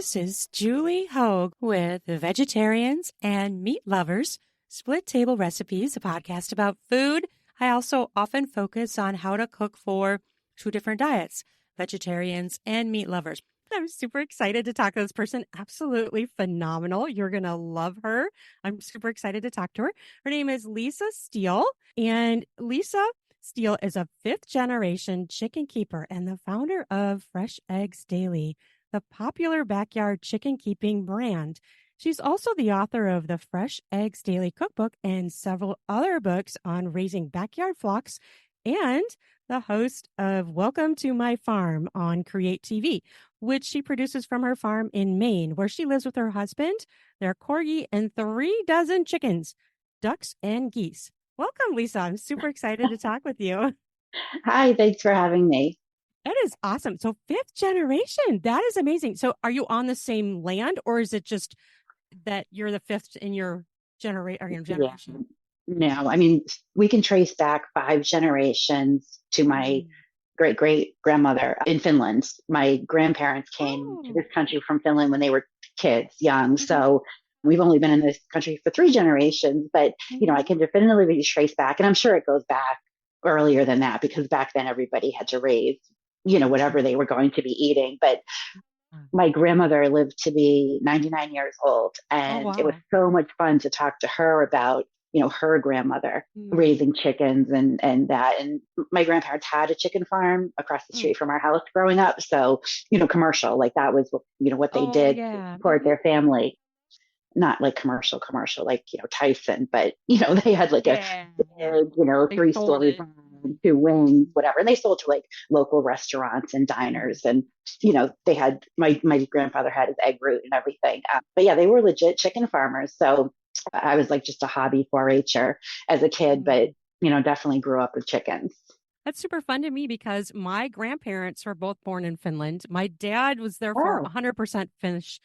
This is Julie Hogue with Vegetarians and Meat Lovers, Split Table Recipes, a podcast about food. I also often focus on how to cook for two different diets, vegetarians and meat lovers. I'm super excited to talk to this person. Absolutely phenomenal. You're going to love her. I'm super excited to talk to her. Her name is Lisa Steele, and Lisa Steele is a fifth-generation chicken keeper and the founder of Fresh Eggs Daily, the popular backyard chicken keeping brand. She's also the author of the Fresh Eggs Daily Cookbook and several other books on raising backyard flocks, and the host of Welcome to My Farm on Create TV, which she produces from her farm in Maine, where she lives with her husband, their corgi, and 36 chickens, ducks, and geese. Welcome, Lisa. I'm super excited to talk with you. Hi, thanks for having me. That is awesome. So fifth generation, that is amazing. So are you on the same land, or is it just that you're the fifth in your Yeah. generation? No, I mean, we can trace back 5 generations to my great great grandmother in Finland. My grandparents came to Oh. this country from Finland when they were kids, young. Mhm. So we've only been in this country for 3 generations, but I Mhm. can definitively trace back, and I'm sure it goes back earlier than that because back then everybody had to raise, whatever they were going to be eating. But my grandmother lived to be 99 years old, Oh, and it was wow. so much fun to talk to her about her grandmother Mm. raising chickens and that. And my grandparents had a chicken farm across the Mm. street from our house growing up, so commercial, like that was what they Oh, did to yeah. support their family. Not like commercial, like Tyson, but they had like a Yeah. Yeah. big, They sold three-story it. barn, 2 wings, whatever, and they sold to like local restaurants and Mhm. diners. And they had my grandfather had his egg root and everything. But yeah, they were legit chicken farmers. So I was like just a hobby 4-H'er as a kid, but Mm. definitely grew up with chickens. That's super fun to me because my grandparents were both born in Finland. My dad was therefore Oh, 100% Finnish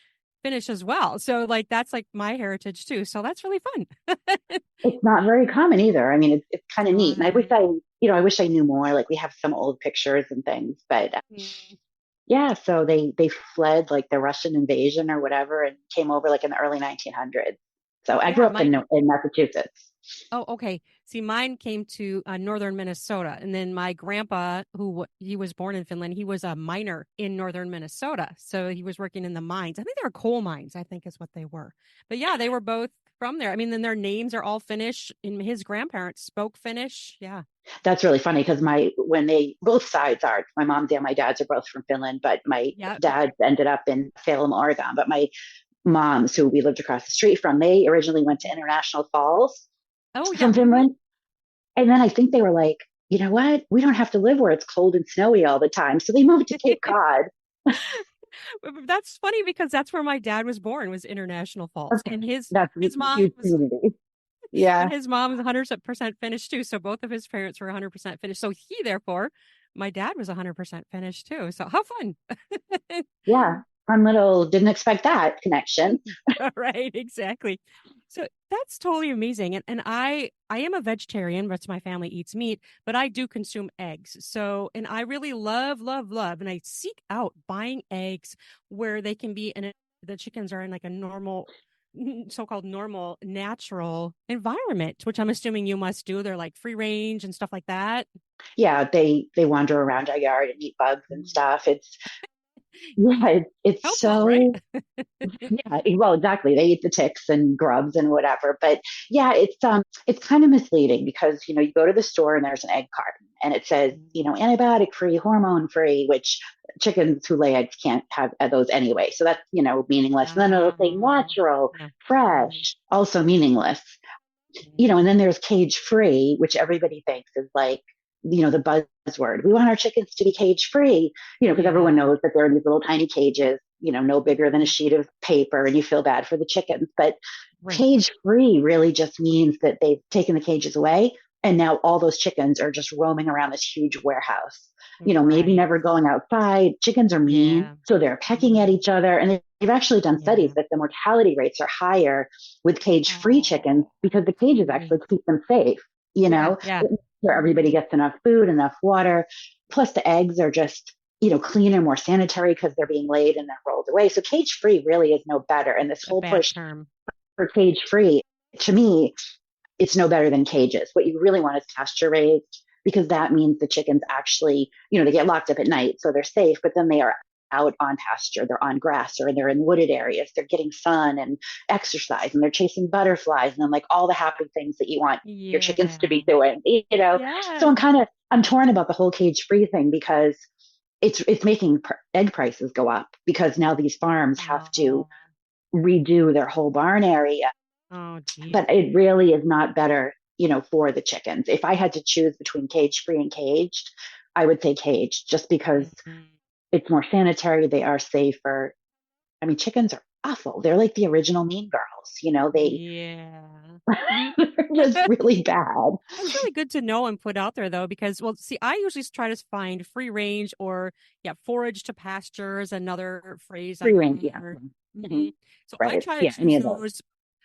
as well. So like that's like my heritage too. So that's really fun. it's not very common either. I mean, it's kind of neat, and I wish Right. I wish I knew more. Like we have some old pictures and things, but Mm. yeah, so they fled like the Russian invasion or whatever and came over like in the early 1900s. So I grew Yeah, up my in Massachusetts. Oh, okay. See, mine came to northern Minnesota, and then my grandpa, he was born in Finland, he was a miner in northern Minnesota, so he was working in the mines. I think they were coal mines, I think is what they were. But yeah, they were both from there. I mean, then their names are all Finnish, and his grandparents spoke Finnish. Yeah. That's really funny because my when they both sides are my mom's and my dad's are both from Finland, but my Yeah. dad ended up in Salem, Oregon. But my moms, who we lived across the street from, they originally went to International Falls Oh, yeah. from Finland, and then I think they were like, you know what, we don't have to live where it's cold and snowy all the time, so they moved to Cape Cod. That's funny because that's where my dad was born, was International Falls, Okay, and his that's a his mom huge was community. Yeah. And his mom was 100% Finnish too. So both of his parents were 100% Finnish. So therefore, my dad was 100% Finnish too. So how fun. Yeah, fun little, didn't expect that connection. Right, exactly. So that's totally amazing. And I am a vegetarian, but my family eats meat, but I do consume eggs. So, and I really love, love, love, and I seek out buying eggs where they can be the chickens are in like a normal, so-called normal natural environment, which I'm assuming you must do. They're like free range and stuff like that. Yeah, they wander around our yard and eat bugs and Mm. stuff. It's Helpful, right? so, yeah, well, exactly. They eat the ticks and grubs and whatever. But yeah, it's kind of misleading because you go to the store and there's an egg carton and it says, antibiotic free, hormone free, which chickens who lay eggs can't have those anyway. So that's, meaningless. And then it'll say Oh, natural, yeah. Mhm. fresh, also meaningless. And then there's cage free, which everybody thinks is like, the buzzword. We want our chickens to be cage free, because everyone Yeah. knows that there are these little tiny cages, no bigger than a sheet of paper, and you feel bad for the chickens. But Right. cage free really just means that they've taken the cages away. And now all those chickens are just roaming around this huge warehouse, maybe Right. never going outside. Chickens are mean, Yeah. so they're pecking at Mhm. each other. And they've actually done studies Yeah. that the mortality rates are higher with cage free chickens Oh, because the cages right. actually keep them safe, Yeah. Yeah. where everybody gets enough food, enough water. Plus, the eggs are just cleaner, more sanitary because they're being laid and then rolled away. So cage free really is no better. And this A whole bad push term. for cage free, to me, it's no better than cages. What you really want is pasture raised because that means the chickens actually, they get locked up at night, so they're safe, but then they are out on pasture, they're on grass or they're in wooded areas, they're getting sun and exercise and they're chasing butterflies and then like all the happy things that you want your chickens to Yeah. be doing. So Yes. I'm torn about the whole cage free thing because it's making egg prices go up because now these farms have to Oh, redo their whole barn area, oh, geez. but it really is not better, for the chickens. If I had to choose between cage free and caged, I would say caged just because Mhm. it's more sanitary. They are safer. I mean, chickens are awful. They're like the original mean girls, Yeah. they're just really bad. That's really good to know and put out there though, because well, see, I usually try to find free range or yeah, forage to pasture is another phrase I Free range, yeah. hear. Mm-hmm. So I Right. try to Yeah, any choose of those. those.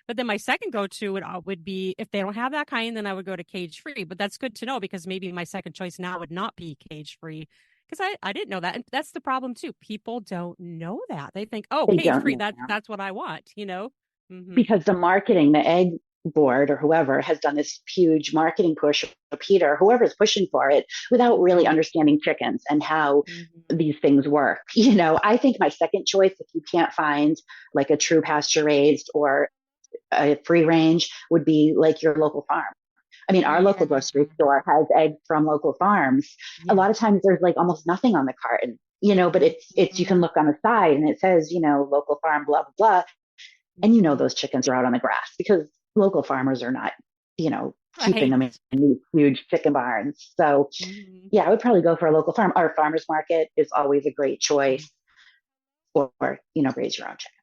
But then my second go-to would be if they don't have that kind, then I would go to cage free. But that's good to know because maybe my second choice now would not be cage free because I didn't know that. And that's the problem too. People don't know that. They think, oh, They cage don't free, know that's what I want. Hmm. because the marketing, the egg board or whoever has done this huge marketing push, or Peter, whoever's pushing for it, without really Right. understanding chickens and how Hmm. these things work. I think my second choice, if you can't find like a true pasture raised or a free range, would be like your local farm. I mean, our local Yeah. grocery store has eggs from local farms. A Yeah. lot of times there's like almost nothing on the carton, but it's you can Hmm. look on the side and it says, local farm, blah, blah, blah. And Hmm. those chickens are out on the grass because local farmers are not, keeping Right. them in these huge chicken barns. So Hmm. yeah, I would probably go for a local farm. Our farmers market is always a great choice, or, raise your own chicken,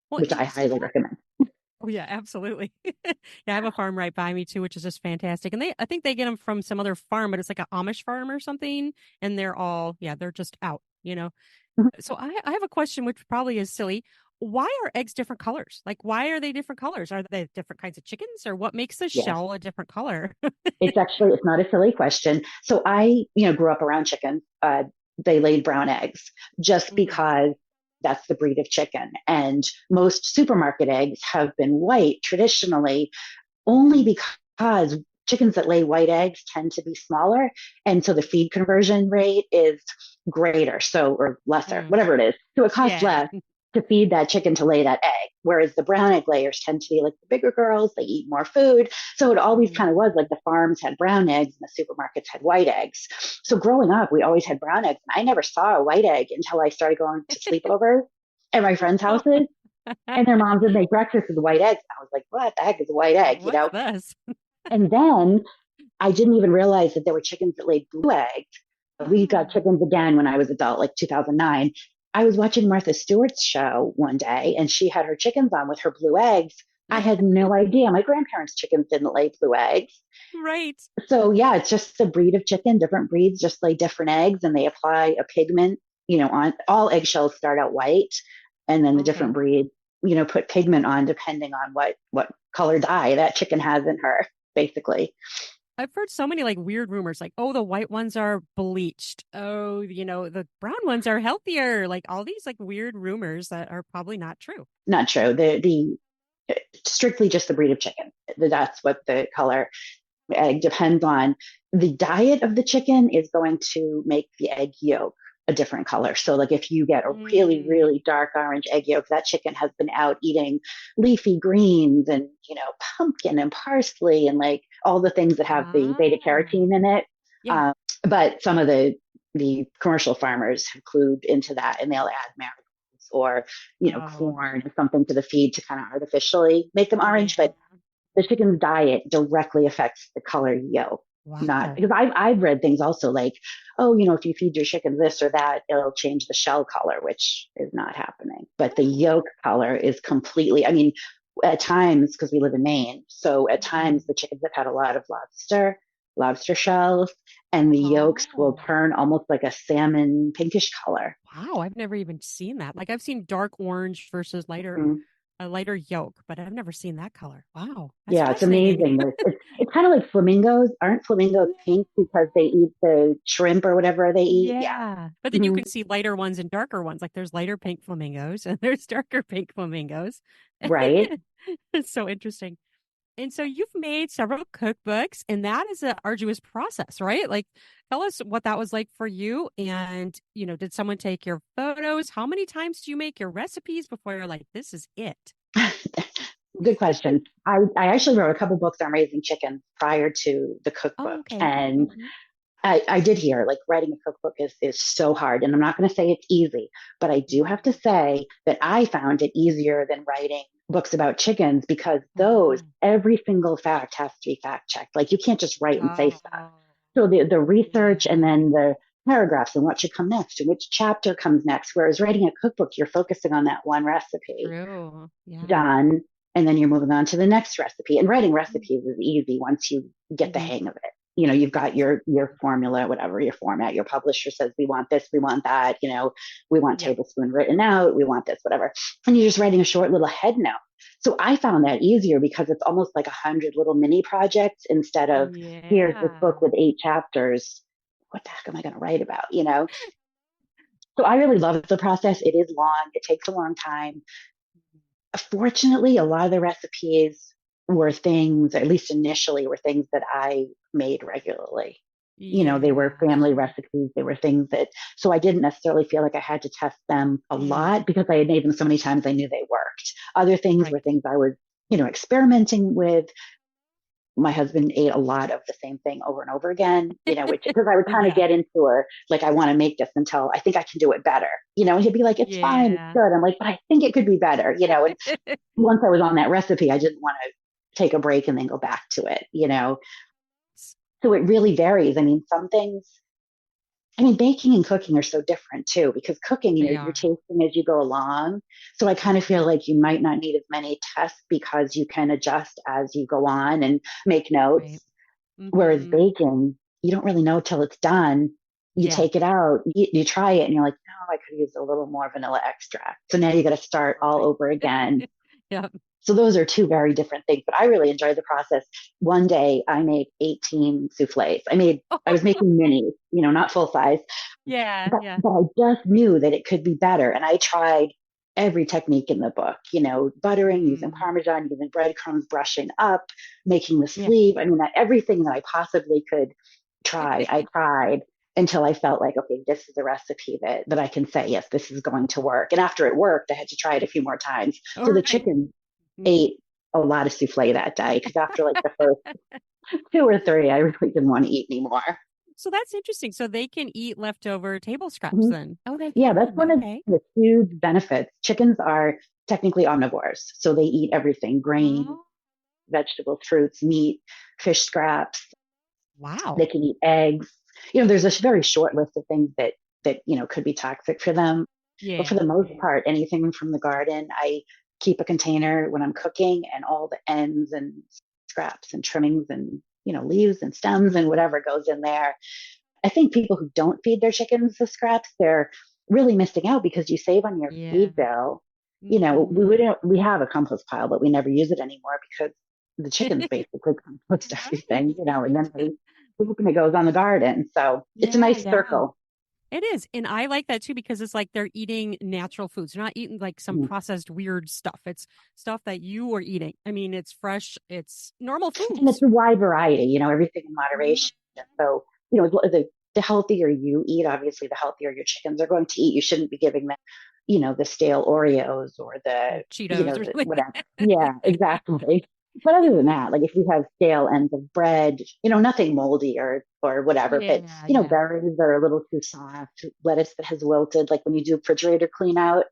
Well, which I see highly that. recommend. Oh yeah, absolutely. Yeah, I have a farm right by me too, which is just fantastic. And I think they get them from some other farm, but it's like an Amish farm or something. And they're just out. So I have a question, which probably is silly. Why are eggs different colors? Like, why are they different colors? Are they different kinds of chickens, or what makes the Yes. shell a different color? It's not a silly question. So I, grew up around chickens. They laid brown eggs just Hmm. because that's the breed of chicken. And most supermarket eggs have been white traditionally only Hmm. because chickens that lay white eggs tend to be smaller. And so the feed conversion rate is greater. So, or lesser, Mm. whatever it is. So it costs Yeah. less to feed that chicken to lay that egg. Whereas the brown egg layers tend to be like the bigger girls, they eat more food. So it always kind of Hmm. was like the farms had brown eggs and the supermarkets had white eggs. So growing up, we always had brown eggs. And I never saw a white egg until I started going to sleepovers at my friends' houses. And their moms would make breakfast with white eggs. And I was like, what the heck is a white egg, What's this? And then I didn't even realize that there were chickens that laid blue eggs. We got Oh. chickens again when I was adult, like 2009. I was watching Martha Stewart's show one day and she had her chickens on with her blue eggs. I had no idea. My grandparents' chickens didn't lay blue eggs. Right. So yeah, it's just a breed of chicken. Different breeds just lay different eggs and they apply a pigment, on all eggshells start out white and then the different Okay. breed, put pigment on depending on what color dye that chicken has in her, basically. I've heard so many like weird rumors, like, oh, the white ones are bleached. Oh, the brown ones are healthier. Like all these like weird rumors that are probably not true. Not true. The strictly just the breed of chicken. That's what the color egg depends on. The diet of the chicken is going to make the egg yolk a different color. So like if you get a really, Mm, really dark orange egg yolk, that chicken has been out eating leafy greens and, pumpkin and parsley and like all the things that have the beta ah, carotene in it. yeah. Um, but some of the commercial farmers include into that and they'll add marigolds or, Oh, corn or something to the feed to kind of artificially make them orange. yeah. But the chicken's diet directly affects the color yolk. Not Wow. because I've read things also like, oh, if you feed your chicken this or that, it'll change the shell color, which is not happening. But the Oh. yolk color is completely, I mean, at times, because we live in Maine, so at times Mhm. the chickens have had a lot of lobster shells, and the yolks will Oh. turn almost like a salmon pinkish color. Wow, I've never even seen that. Like I've seen dark orange versus lighter. Mhm. a lighter yolk, but I've never seen that color. Wow, that's Yeah, it's fascinating. amazing. It's kind of like flamingos. Aren't flamingos pink because they eat the shrimp or whatever they eat? Yeah. Yeah. But then you Hmm. can see lighter ones and darker ones. Like there's lighter pink flamingos and there's darker pink flamingos. Right. It's so interesting. And so you've made several cookbooks, and that is an arduous process, right? Like, tell us what that was like for you. And, did someone take your photos? How many times do you make your recipes before you're like, this is it? Good question. I actually wrote a couple books on raising chickens prior to the Oh, cookbook. okay. And Hmm. I did hear like writing a cookbook is so hard. And I'm not going to say it's easy, but I do have to say that I found it easier than writing books about chickens because those, Oh, every single fact has to be fact checked. Like you can't just write and say stuff. oh, So the research and yeah. then the paragraphs and what should come next and which chapter comes next. Whereas writing a cookbook, you're focusing on that one recipe True. Yeah. done, and then you're moving on to the next recipe. And writing recipes is easy once you get the Mm-hmm. hang of it. You've got your formula, whatever your format. Your publisher says we want this, we want that. We want Yep. tablespoon written out, we want this, whatever. And you're just writing a short little head note. So I found that easier because it's almost like 100 little mini projects instead of here's this Yeah. book with 8 chapters. What the heck am I going to write about? So I really love the process. It is long. It takes a long time. Fortunately, a lot of the recipes were things, at least initially, were things that I made regularly. They were Yeah. family recipes. They were things that, so I didn't necessarily feel like I had to test them a Mm, lot because I had made them so many times I knew they worked. Other things right. were things I was, experimenting with. My husband ate a lot of the same thing over and over again, which because I would kind of Yeah. get into her, like, I want to make this until I think I can do it better, and he'd be like, it's fine, it's Yeah. good. I'm like, but I think it could be better. And once I was on that recipe, I didn't want to take a break and then go back to it. So it really varies. I mean, some things, I mean, baking and cooking are so different too, because cooking, They you're are. tasting as you go along. So I kind of feel like you might not need as many tests because you can adjust as you go on and make Right. notes. Whereas Hmm. baking, you don't really know till it's done. You Yeah. take it out, you try it, and you're like, no, I could use a little more vanilla extract. So now you got to start all Right. over again. Yeah. So those are two very different things, but I really enjoy the process. One day I made 18 souffles. I was making minis, not full size, Yeah. but, Yeah. but I just knew that it could be better. And I tried every technique in the book, buttering, using Mm. Parmesan, using breadcrumbs, brushing up, making the Yeah. sleeve. I mean, everything that I possibly could try, I tried until I felt like, okay, this is a recipe that I can say, yes, this is going to work. And after it worked, I had to try it a few more times. All So the right. chicken Mhm. ate a lot of souffle that day because after like the first two or three, I really didn't want to eat anymore. So that's interesting. So they can eat leftover table scraps Mhm. then. Oh, they Yeah, that's can. one of Okay. the huge benefits. Chickens are technically omnivores, so they eat everything: grain, Oh, vegetables, fruits, meat, fish scraps. They wow. can eat eggs. There's a very short list of things that could be toxic for them. But for Yeah. the most part, anything from the garden, I keep a container when I'm cooking, and all the ends and scraps and trimmings and leaves and stems and whatever goes in there. I think people who don't feed their chickens the scraps, they're really missing out because you save on your Yeah. feed bill. We Hmm. wouldn't we have a compost pile, but we never use it anymore because the chickens basically compost everything, and then Right. they poop and it goes on the garden. So it's a Yeah. nice Yeah. circle. It is. And I like that too because it's like they're eating natural foods. They're not eating like some Mm. processed weird stuff. It's stuff that you are eating. I mean, it's fresh, it's normal And it's foods. a wide variety, everything in Mhm. moderation. So, the healthier you eat, obviously, the healthier your chickens are going to eat. You shouldn't be giving them, the stale Oreos or Cheetos or the something. whatever. Yeah, exactly. But other than that, like if you have stale ends of bread, nothing moldy or whatever, but Yeah, yeah. berries that are a little too soft, lettuce that has wilted, like when you do refrigerator clean out,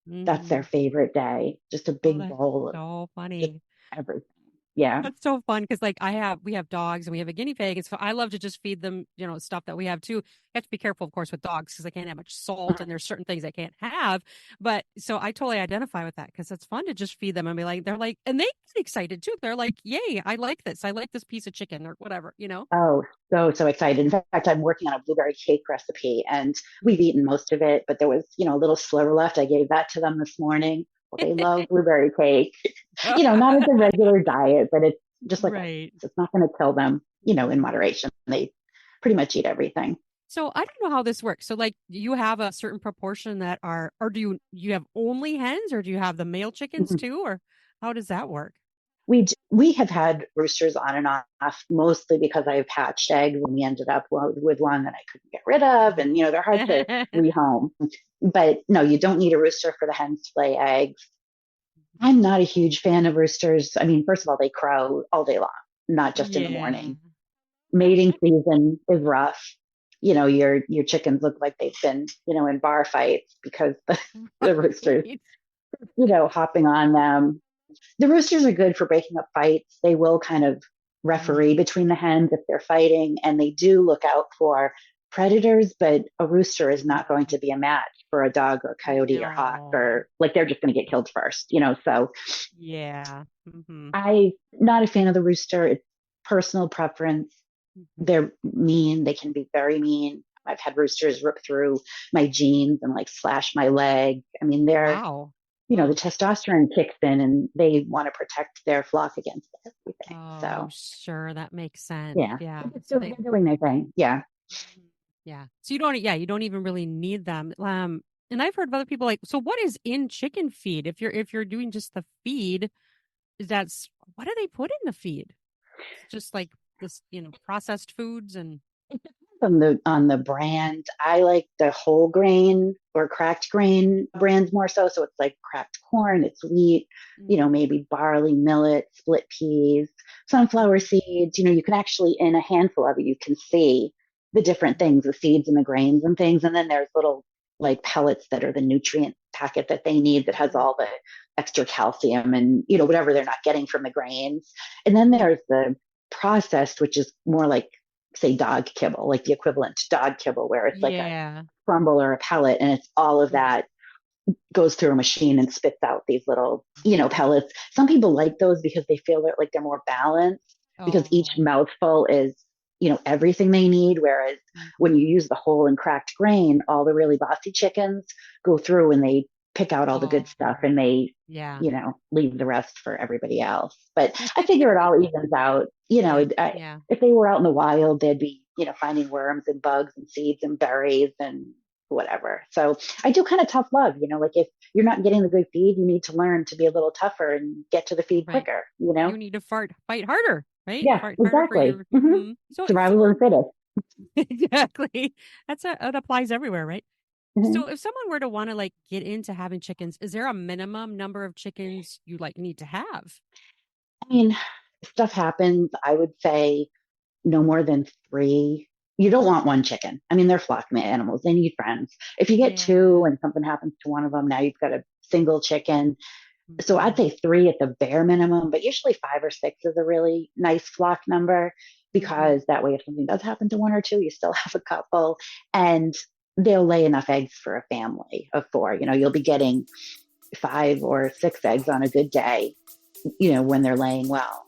that's their Hmm. favorite day. Just a Oh, big that's bowl of so just funny. everything. Yeah. That's so fun because like we have dogs and we have a guinea pig. And so I love to just feed them, stuff that we have too. You have to be careful, of course, with dogs because they can't have much salt and there's certain things they can't have. But so I totally identify with that because it's fun to just feed them and be like, they're like, and they get excited too. They're like, yay, I like this. I like this piece of chicken or whatever. Oh, so excited. In fact, I'm working on a blueberry cake recipe and we've eaten most of it, but there was, a little sliver left. I gave that to them this morning. They love blueberry cake. Not as a regular diet, but it's just like Right. it's not going to kill them, in moderation. They pretty much eat everything. So I don't know how this works. So like you have a certain proportion that are, or do you have only hens, or do you have the male chickens Mhm. too, or how does that work? We have had roosters on and off, mostly because I hatched eggs and we ended up with one that I couldn't get rid of, and they're hard to rehome. But no, you don't need a rooster for the hens to lay eggs. I'm not a huge fan of roosters. I mean, first of all, they crow all day long, not just in the Yeah. morning. Mating season is rough. Your chickens look like they've been, in bar fights because the roosters, Right. hopping on them. The roosters are good for breaking up fights. They will kind of referee Mm. between the hens if they're fighting, and they do look out for predators, but a rooster is not going to be a match for a dog or coyote or hawk, No. or like they're just going to get killed first, so Yeah. Hmm. I'm not a fan of the rooster. It's personal preference. Hmm. They're mean. They can be very mean. I've had roosters rip through my jeans and like slash my leg. I mean, they're, Wow. the Oh. testosterone kicks in and they want to protect their flock against everything. Oh, So, sure. That makes sense. yeah, Yeah. So they're doing their thing. Yeah. Mhm. Yeah. So you don't even really need them. And I've heard of other people like, so what is in chicken feed? If you're doing just the feed, is that's what do they put in the feed? It's just like this, processed foods and It depends on the brand. I like the whole grain or cracked grain brands more so. So it's like cracked corn, it's wheat, mm, maybe barley, millet, split peas, sunflower seeds. You can actually, in a handful of it, you can see the different things, the seeds and the grains and things. And then there's little like pellets that are the nutrient packet that they need that has mm, all the extra calcium and, whatever they're not getting from the grains. And then mm. there's the processed, which is more like, say, dog kibble, like the equivalent to dog kibble, where it's like a Yeah. crumble or a pellet, and it's all of Mm, that goes through a machine and spits out these little, pellets. Some people like those because they feel like they're more balanced because each oh. mouthful is, everything they need. Whereas when Mhm. you use the whole and cracked grain, all the really bossy chickens go through and they pick out all the good stuff Oh. and they, Yeah. leave the rest for everybody else. But I figure it all evens out. Yeah. Yeah. If they were out in the wild, they'd be, finding worms and bugs and seeds and berries and whatever. So I do kind of tough love, like if you're not getting the good feed, you need to learn to be a little tougher and get to the feed Right. quicker. You need to fight harder, right? Yeah, Fight harder for exactly. your Hmm. So if Survival someone of the fittest. exactly. That applies everywhere, right? Hmm. So if someone were to want to like get into having chickens, is there a minimum number of chickens you like need to have? I mean, stuff happens. I would say no more than three. You don't want one chicken. I mean, they're flock animals. They need friends. If you get two Yeah. and something happens to one of them, now you've got a single chicken. So I'd Hmm. say three at the bare minimum, but usually five or six is a really nice flock number Hmm. because that way, if something does happen to one or two, you still have a couple and they'll lay enough eggs for a family of four. You'll be getting 5 or 6 eggs on a good day, when they're laying well.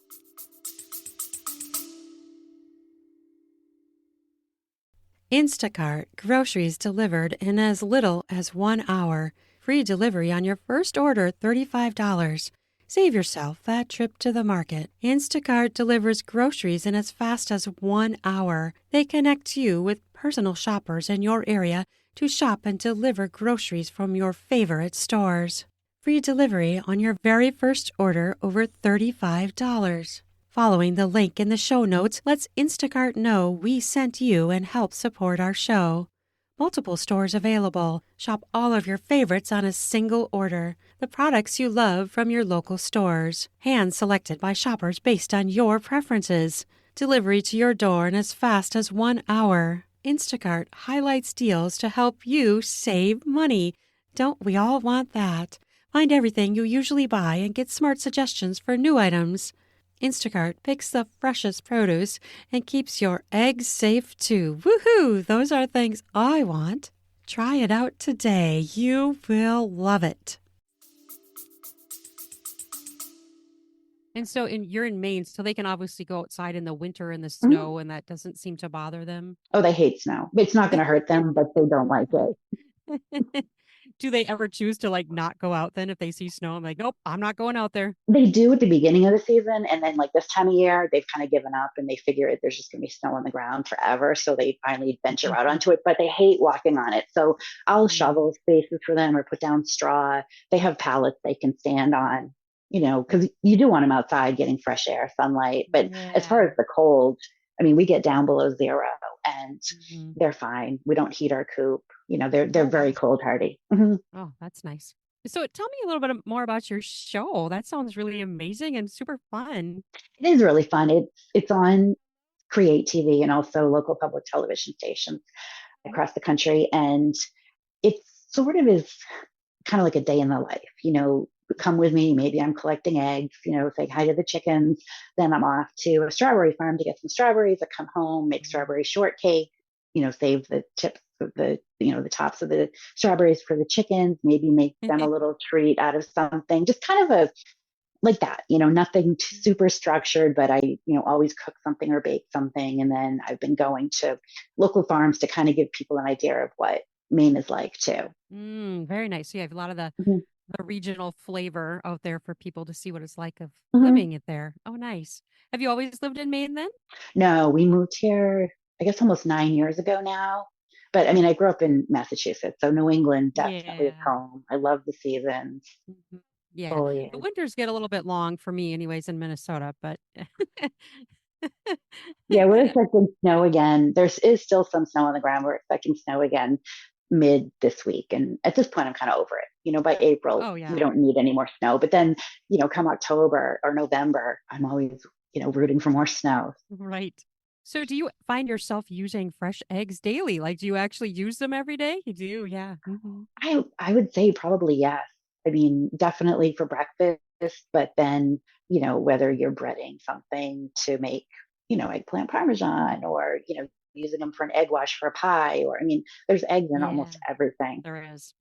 Instacart groceries delivered in as little as 1 hour. Free delivery on your first order $35. Save yourself that trip to the market. Instacart delivers groceries in as fast as 1 hour. They connect you with personal shoppers in your area to shop and deliver groceries from your favorite stores. Free delivery on your very first order over $35. Following the link in the show notes lets Instacart know we sent you and help support our show. Multiple stores available. Shop all of your favorites on a single order. The products you love from your local stores. Hand selected by shoppers based on your preferences. Delivery to your door in as fast as 1 hour. Instacart highlights deals to help you save money. Don't we all want that? Find everything you usually buy and get smart suggestions for new items. Instacart picks the freshest produce and keeps your eggs safe too. Woohoo! Those are things I want. Try it out today. You will love it. And so you're in Maine, so they can obviously go outside in the winter in the Mhm. snow and that doesn't seem to bother them. Oh, they hate snow. It's not going to hurt them, but they don't like it. do they ever choose to like not go out then if they see snow? I'm like, nope, I'm not going out there. They do at the beginning of the season, and then like this time of year, they've kind of given up and they figure there's just going to be snow on the ground forever, so they finally venture out onto it. But they hate walking on it, so I'll shovel spaces for them or put down straw. They have pallets they can stand on, because you do want them outside getting fresh air, sunlight. But as far Yeah. as the cold, I mean, we get down below zero, and Mhm. they're fine. We don't heat our coop. They're Oh, very wow. cold hardy. Mm-hmm. Oh, that's nice. So tell me a little bit more about your show. That sounds really amazing and super fun. It is really fun. It's on Create TV and also local public television stations across the country. And it sort of is kind of like a day in the life. Come with me. Maybe I'm collecting eggs, say hi to the chickens. Then I'm off to a strawberry farm to get some strawberries. I come home, make strawberry shortcake, save the chips of the tops of the strawberries for the chickens, maybe make them a little treat out of something, just kind of a like that, nothing super structured, but I, always cook something or bake something. And then I've been going to local farms to kind of give people an idea of what Maine is like too. Very nice. So you have a lot of Mm-hmm. the regional flavor out there for people to see what it's like of Mm-hmm. living it there. Oh, nice. Have you always lived in Maine then? No, we moved here, I guess almost 9 years ago now. But I mean, I grew up in Massachusetts, so New England definitely is Yeah. home. I love the seasons. Mhm. Yeah. The Foliage. winters get a little bit long for me anyways in Minnesota, but Yeah, we're expecting snow again. There is still some snow on the ground. We're expecting snow again mid this week. And at this point, I'm kind of over it. By April, oh we yeah. don't need any more snow. But then, come October or November, I'm always, rooting for more snow. Right. So do you find yourself using fresh eggs daily? Like do you actually use them every day? You do, yeah. I would say probably yes. I mean, definitely for breakfast, but then, whether you're breading something to make, eggplant parmesan or, using them for an egg wash for a pie, or I mean, there's eggs in Yeah, almost everything. there is.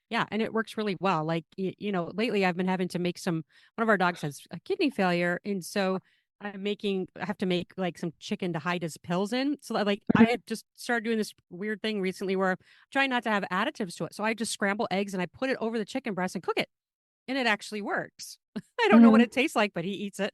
Yeah, and it works really well. Like, lately I've been having to make one of our dogs has a kidney failure. And so I have to make like some chicken to hide his pills in. So like I Mhm. had just started doing this weird thing recently where I'm trying not to have additives to it. So I just scramble eggs and I put it over the chicken breast and cook it. And it actually works. I don't know what Mhm. it tastes like, but he eats it.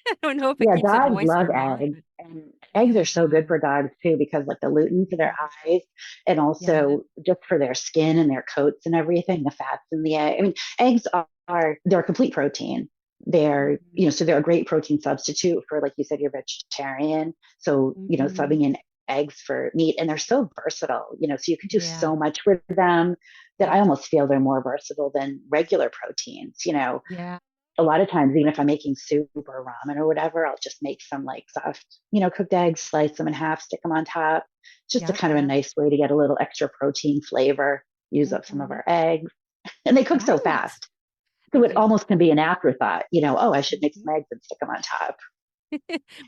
I don't know if it Yeah, keeps it dogs moist love or not, eggs, but and eggs are so good yeah. for dogs too because like the lutein for their Mhm. eyes, and Yeah. also just for their skin and their coats and everything, the fats in the egg. I mean, eggs are they're a complete protein. They're Mhm. so they're a great protein substitute for, like you said, you're vegetarian. So Mhm. subbing in eggs for meat, and they're so versatile. So you can do Yeah. so much with them that Yep. I almost feel they're more versatile than regular proteins. Yeah. A lot of times, even if I'm making soup or ramen or whatever, I'll just make some like soft, cooked eggs, slice them in half, stick them on top. It's just a Yep. kind of a Yep. nice way to get a little extra protein flavor, use up some of Mhm. our eggs, and they cook so Right. fast. They So it do. almost can be an afterthought, oh, I should make Mhm. some eggs and stick them on top.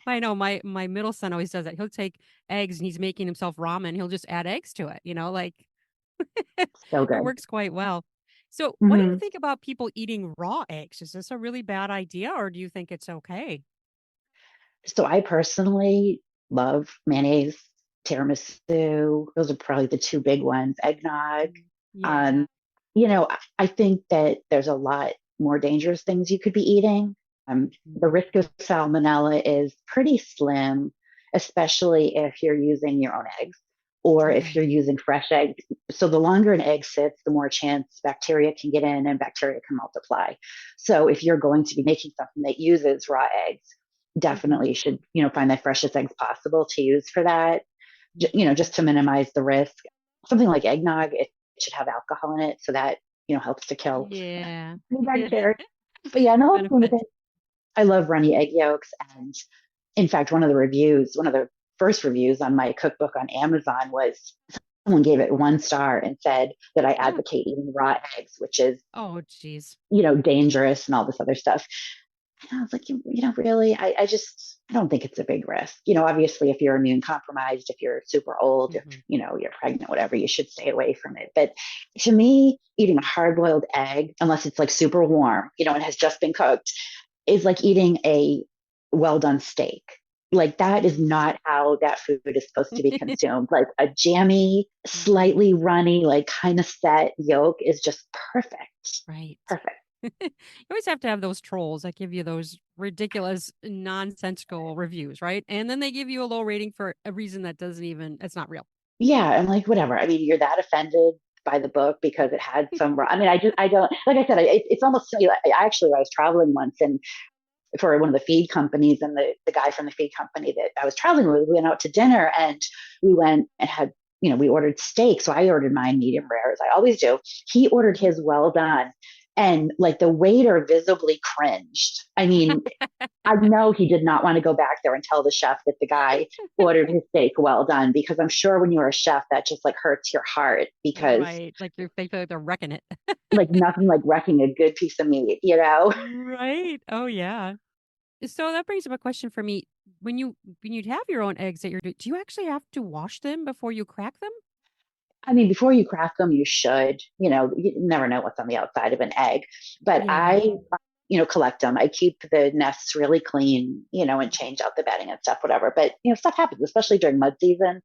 I know my middle son always does that. He'll take eggs and he's making himself ramen. He'll just add eggs to it, like So it good. works quite well. So, what do you Mm-hmm. think about people eating raw eggs? Is this a really bad idea or do you think it's okay? So I personally love mayonnaise, tiramisu. Those are probably the two big ones. Eggnog. Yeah. Um, I think that there's a lot more dangerous things you could be eating. The risk of salmonella is pretty slim, especially if you're using your own eggs or if Okay. you're using fresh eggs. So the longer an egg sits, the more chance bacteria can get in and bacteria can multiply. So if you're going to be making something that uses raw eggs, hmm definitely should, find the freshest eggs possible to use for that, Okay. just to minimize the risk. Something like eggnog, it should have alcohol in it. So that, helps to kill Yeah. the bacteria. But yeah, and the whole thing with Benefits. it, I love runny egg yolks. And in fact, one of the first reviews on my cookbook on Amazon was someone gave it 1 star and said that I Oh, advocate eating raw eggs, which is, oh, geez. dangerous and all this other stuff. And I was like, really, I don't think it's a big risk. Obviously, if you're immune compromised, if you're super old, if, hmm you're pregnant, whatever, you should stay away from it. But to me, eating a hard boiled egg, unless it's like super warm, and has just been cooked, is like eating a well done steak. Like that is not how that food is supposed to be consumed. Like a jammy, Mhm. slightly runny, like kind of set yolk is just perfect. Right. Perfect. You always have to have those trolls that give you those ridiculous, nonsensical reviews, right? And then they give you a low rating for a reason that doesn't even, it's not real. Yeah, I'm like, whatever. I mean, you're that offended by the book because it had some. I mean, I don't. Like I said, it's almost. I actually, I was traveling once and for one of the feed companies, and the guy from the feed company that I was traveling with, we went out to dinner and we went and had. We ordered steak. So I ordered mine medium rare as I always do. He ordered Mhm. his well done. And like the waiter visibly cringed. I mean, I know he did not want to go back there and tell the chef that the guy ordered his steak well done because I'm sure when you're a chef, that just like hurts your heart because Right. Like they feel like they're wrecking it. like nothing like wrecking a good piece of meat, you know? Right. Oh yeah. So that brings up a question for me. When you have your own eggs that you're doing, do you actually have to wash them before you crack them? I mean, before you crack them, you should, you never know what's on the outside of an egg, but Yeah. collect them. I keep the nests really clean, and change out the bedding and stuff, whatever. But, stuff happens, especially during mud season.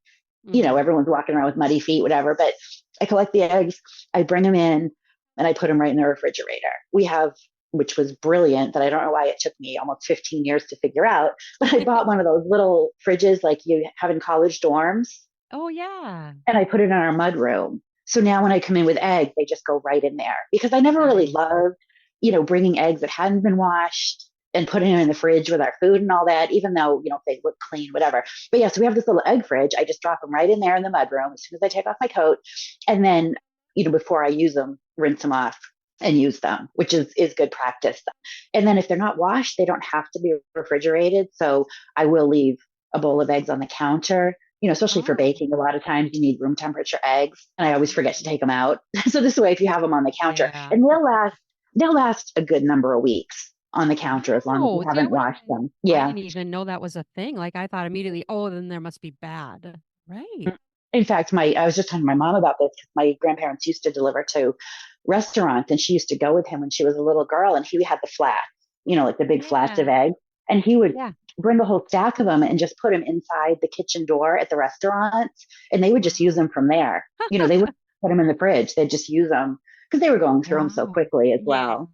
Mm-hmm. Everyone's walking around with muddy feet, whatever. But I collect the eggs, I bring them in, and I put them right in the refrigerator. We have, which was brilliant, that I don't know why it took me almost 15 years to figure out, but I bought one of those little fridges like you have in college dorms, Oh yeah. and I put it in our mud room. So now when I come in with eggs, they just go right in there because I never really Nice. loved, bringing eggs that hadn't been washed and putting them in the fridge with our food and all that, even though, if they look clean, whatever. But yeah, so we have this little egg fridge. I just drop them right in there in the mud room as soon as I take off my coat. And then, before I use them, rinse them off and use them, which is good practice. And then if they're not washed, they don't have to be refrigerated. So I will leave a bowl of eggs on the counter, especially for Oh. baking. A lot of times you need room temperature eggs, and I always forget to take them out. So this way, if you have them on the counter, Yeah. and they'll last a good number of weeks on the counter as long as you Wow. See, haven't washed them. I Yeah. didn't even know that was a thing. Like I thought immediately, oh, then there must be bad. Right. In fact, my I was just talking to my mom about this because my grandparents used to deliver to restaurants, and she used to go with him when she was a little girl, and he had the flats, like the big flats of Yeah. eggs, and he would Yeah. bring a whole stack of them and just put them inside the kitchen door at the restaurants, and they would just use Wow. them from there. They wouldn't put them in the fridge; they'd just use them because they were going through them so Wow. quickly as Yeah. well.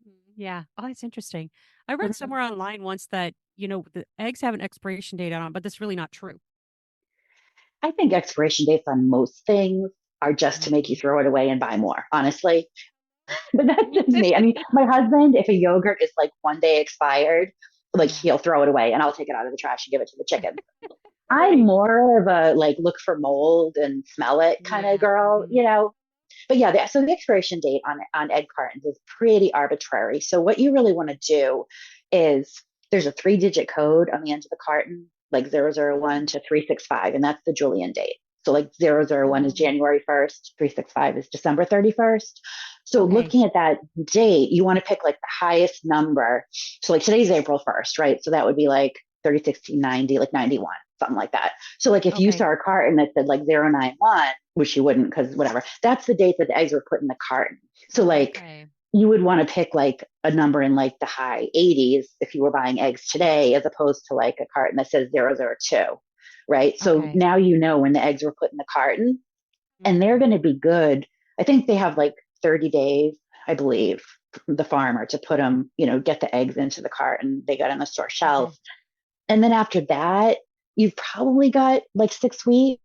Mhm. Yeah. Oh, that's interesting. I read Mhm. somewhere online once that, the eggs have an expiration date on them, but that's really not true. I think expiration dates on most things are just to make you Mhm. throw it away and buy more. Honestly, but that's just me. I mean, my husband, if a yogurt is like one day expired, like Yeah. he'll throw it away and I'll take it out of the trash and give it to the chicken. I'm Right. more of a like look for mold and smell it kind of Yeah. girl, Mhm. But yeah, so the expiration date on egg cartons is pretty arbitrary. So what you really want to do is there's a 3-digit code on the end of the carton, like 001 Mm. to 365, and that's the Julian date. So like 001 is Oh, January 1st, 365 is December 31st. So okay. looking at that date, you want to pick like the highest number. So like today's April 1st, right? So that would be like 30, 60, 90, like 91, something like that. So like if you Okay. saw a carton that said like 091, which you wouldn't because whatever, that's the date that the eggs were put in the carton. So like Okay. you would want to pick like a number in like the high 80s if you were buying eggs today, as opposed to like a carton that says 002, right? So Okay. now you know when the eggs were put in the carton, and they're Mhm. going to be good. I think they have like 30 days, I believe, from the farmer to put them, get the eggs into the carton. They got on the store Okay. shelf. And then after that, you've probably got like 6 weeks.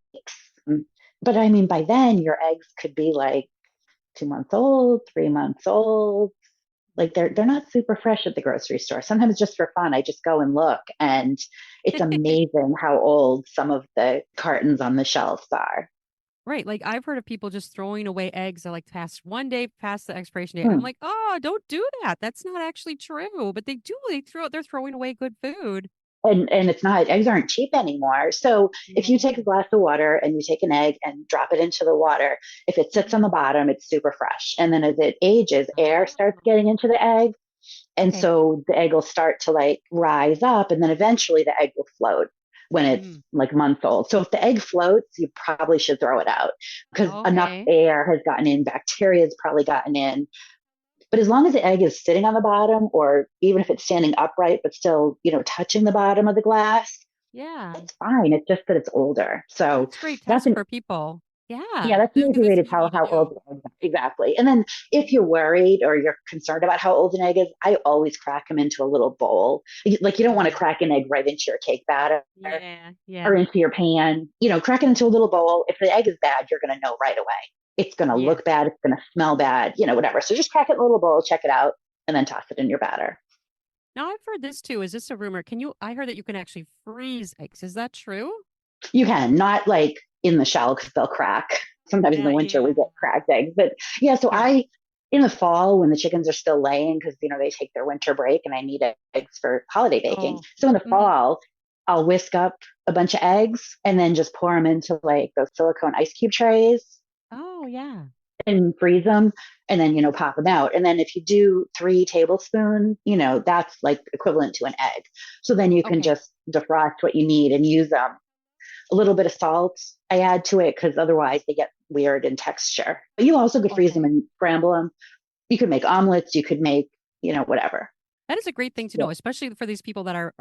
But I mean, by then your eggs could be like 2 months old, 3 months old. Like they're Mhm. not super fresh at the grocery store. Sometimes just for fun, I just go and look, and it's amazing how old some of the cartons on the shelves are. Right. Like I've heard of people just throwing away eggs that like past one day past the expiration date. And I'm Hmm. like, oh, don't do that. That's not actually true. But they do. They're throwing away good food. And it's not, eggs aren't cheap anymore. So if you take a No. glass of water and you take an egg and drop it into the water, if it sits on Mhm. the bottom, it's super fresh. And then as it ages, air starts Oh, getting into the egg. And okay. so the egg will start to like rise up, and then eventually the egg will float when it's Mm. like months old. So if the egg floats, you probably should throw it out because enough Okay. air has gotten in, bacteria has probably gotten in. But as long as the egg is sitting on the bottom, or even if it's standing upright, but still, touching the bottom of the glass, Yeah. it's fine. It's just that it's older. So That's a great that's test an for people. Yeah. yeah, that's an Because easy way it's to easy tell to how do. old the egg is. Exactly. And then if you're worried or you're concerned about how old an egg is, I always crack them into a little bowl. Like you don't want to Okay. crack an egg right into your cake batter Yeah. or Yeah. into your pan. Crack it into a little bowl. If the egg is bad, you're going to know right away. It's going to Yeah. look bad. It's going to smell bad, whatever. So just crack it in a little bowl, check it out, and then toss it in your batter. Now I've heard this too. Is this a rumor? I heard that you can actually freeze eggs. Is that true? You can, not like in the shell because they'll crack. Sometimes in the winter we Yeah. get cracked eggs. But yeah, so Yeah. in the fall when the chickens are still laying, because, they take their winter break and I need eggs for holiday baking. Oh. So in the Hmm. fall, I'll whisk up a bunch of eggs and then just pour them into like those silicone ice cube trays Oh, yeah. and freeze them and then, pop them out. And then if you do 3 tablespoons, that's like equivalent to an egg. So then you can Okay. just defrost what you need and use them. A little bit of salt I add to it because otherwise they get weird in texture. But you also could freeze them Okay. and scramble them. You could make omelets. You could make, whatever. That is a great thing to Yeah. know, especially for these people that are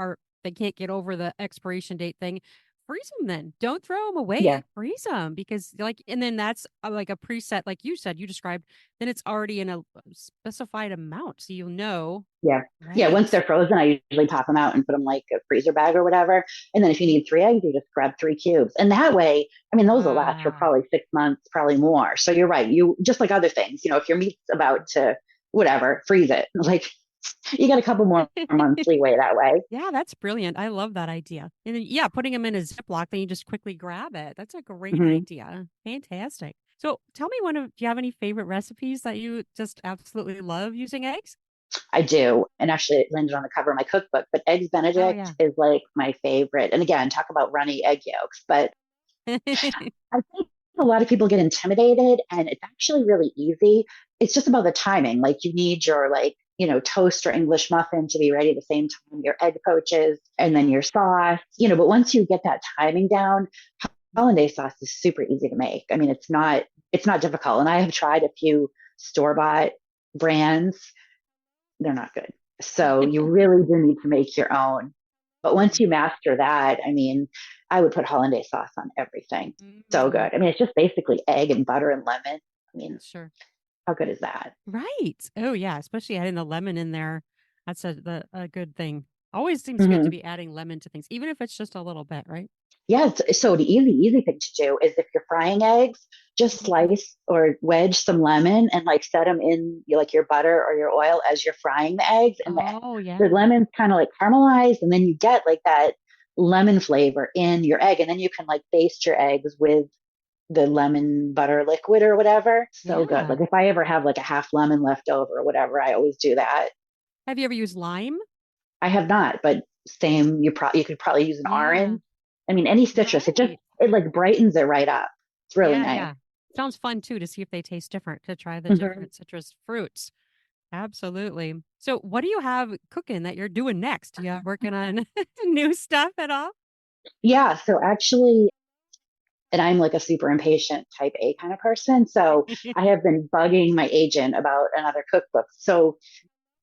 they can't get over the expiration date thing. Freeze them then. Don't throw them Yeah. away. Freeze them because and then that's like a preset, like you said, you described. Then it's already in a specified amount, so you'll know, Yeah. Yeah. Once right? they're frozen, I usually pop them out and put them like a freezer bag or whatever. And then if you Mhm. need 3 eggs, you just grab 3 cubes. And that way, I mean, those will last for Ah, probably 6 months, probably more. So you're right. You just like other things, if your meat's about to whatever, freeze it. Like you get a couple more months leeway that way. yeah, that's brilliant. I love that idea. And then, yeah, putting them in a Ziploc, then you just quickly grab it. That's a great Mm-hmm. idea. Fantastic. So tell me do you have any favorite recipes that you just absolutely love using eggs? I do. And actually, it landed on the cover of my cookbook. But Eggs Oh, Benedict yeah. is like my favorite. And again, talk about runny egg yolks. But I think a lot of people get intimidated, and it's actually really easy. It's just about the timing. Like, you need your, like, toast or English muffin to be ready at the same time, your egg poaches, and then Yeah. your sauce. But once you get that timing down, hollandaise sauce is super easy to make. I mean, it's not difficult. And I have tried a few store-bought brands. They're not good. So you really do need to make your own. But once you master that, I mean, I would put hollandaise sauce on everything. So Mm, good. I mean, it's just basically egg and butter and lemon. I mean, sure. how good is that? Right. Oh, yeah. Especially adding the lemon in there. That's a good thing. Always seems good to Mm-hmm. be adding lemon to things, even if it's just a little bit, right? Yeah. So the easy thing to do is if you're frying eggs, just Mhm. slice or wedge some lemon and like set them in like your butter or your oil as you're frying the eggs, and Oh, the yeah. lemon's kind of like caramelized, and then you get like that lemon flavor in your egg, and then you can like baste your eggs with the lemon butter liquid or whatever. So good. Yeah. Like if I ever have like a half lemon left over or whatever, I always do that. Have you ever used lime? I have not, but same. You could probably use an Yeah. orange. I mean, any citrus. Right. It like brightens it right up. It's really Yeah, nice. yeah. Sounds fun too to see if they taste different, to try the Hmm. different citrus fruits. Absolutely. So, what do you have cooking that you're doing next? Do you have working on new stuff at all? Yeah. So actually, and I'm like a super impatient type A kind of person. So I have been bugging my agent about another cookbook. So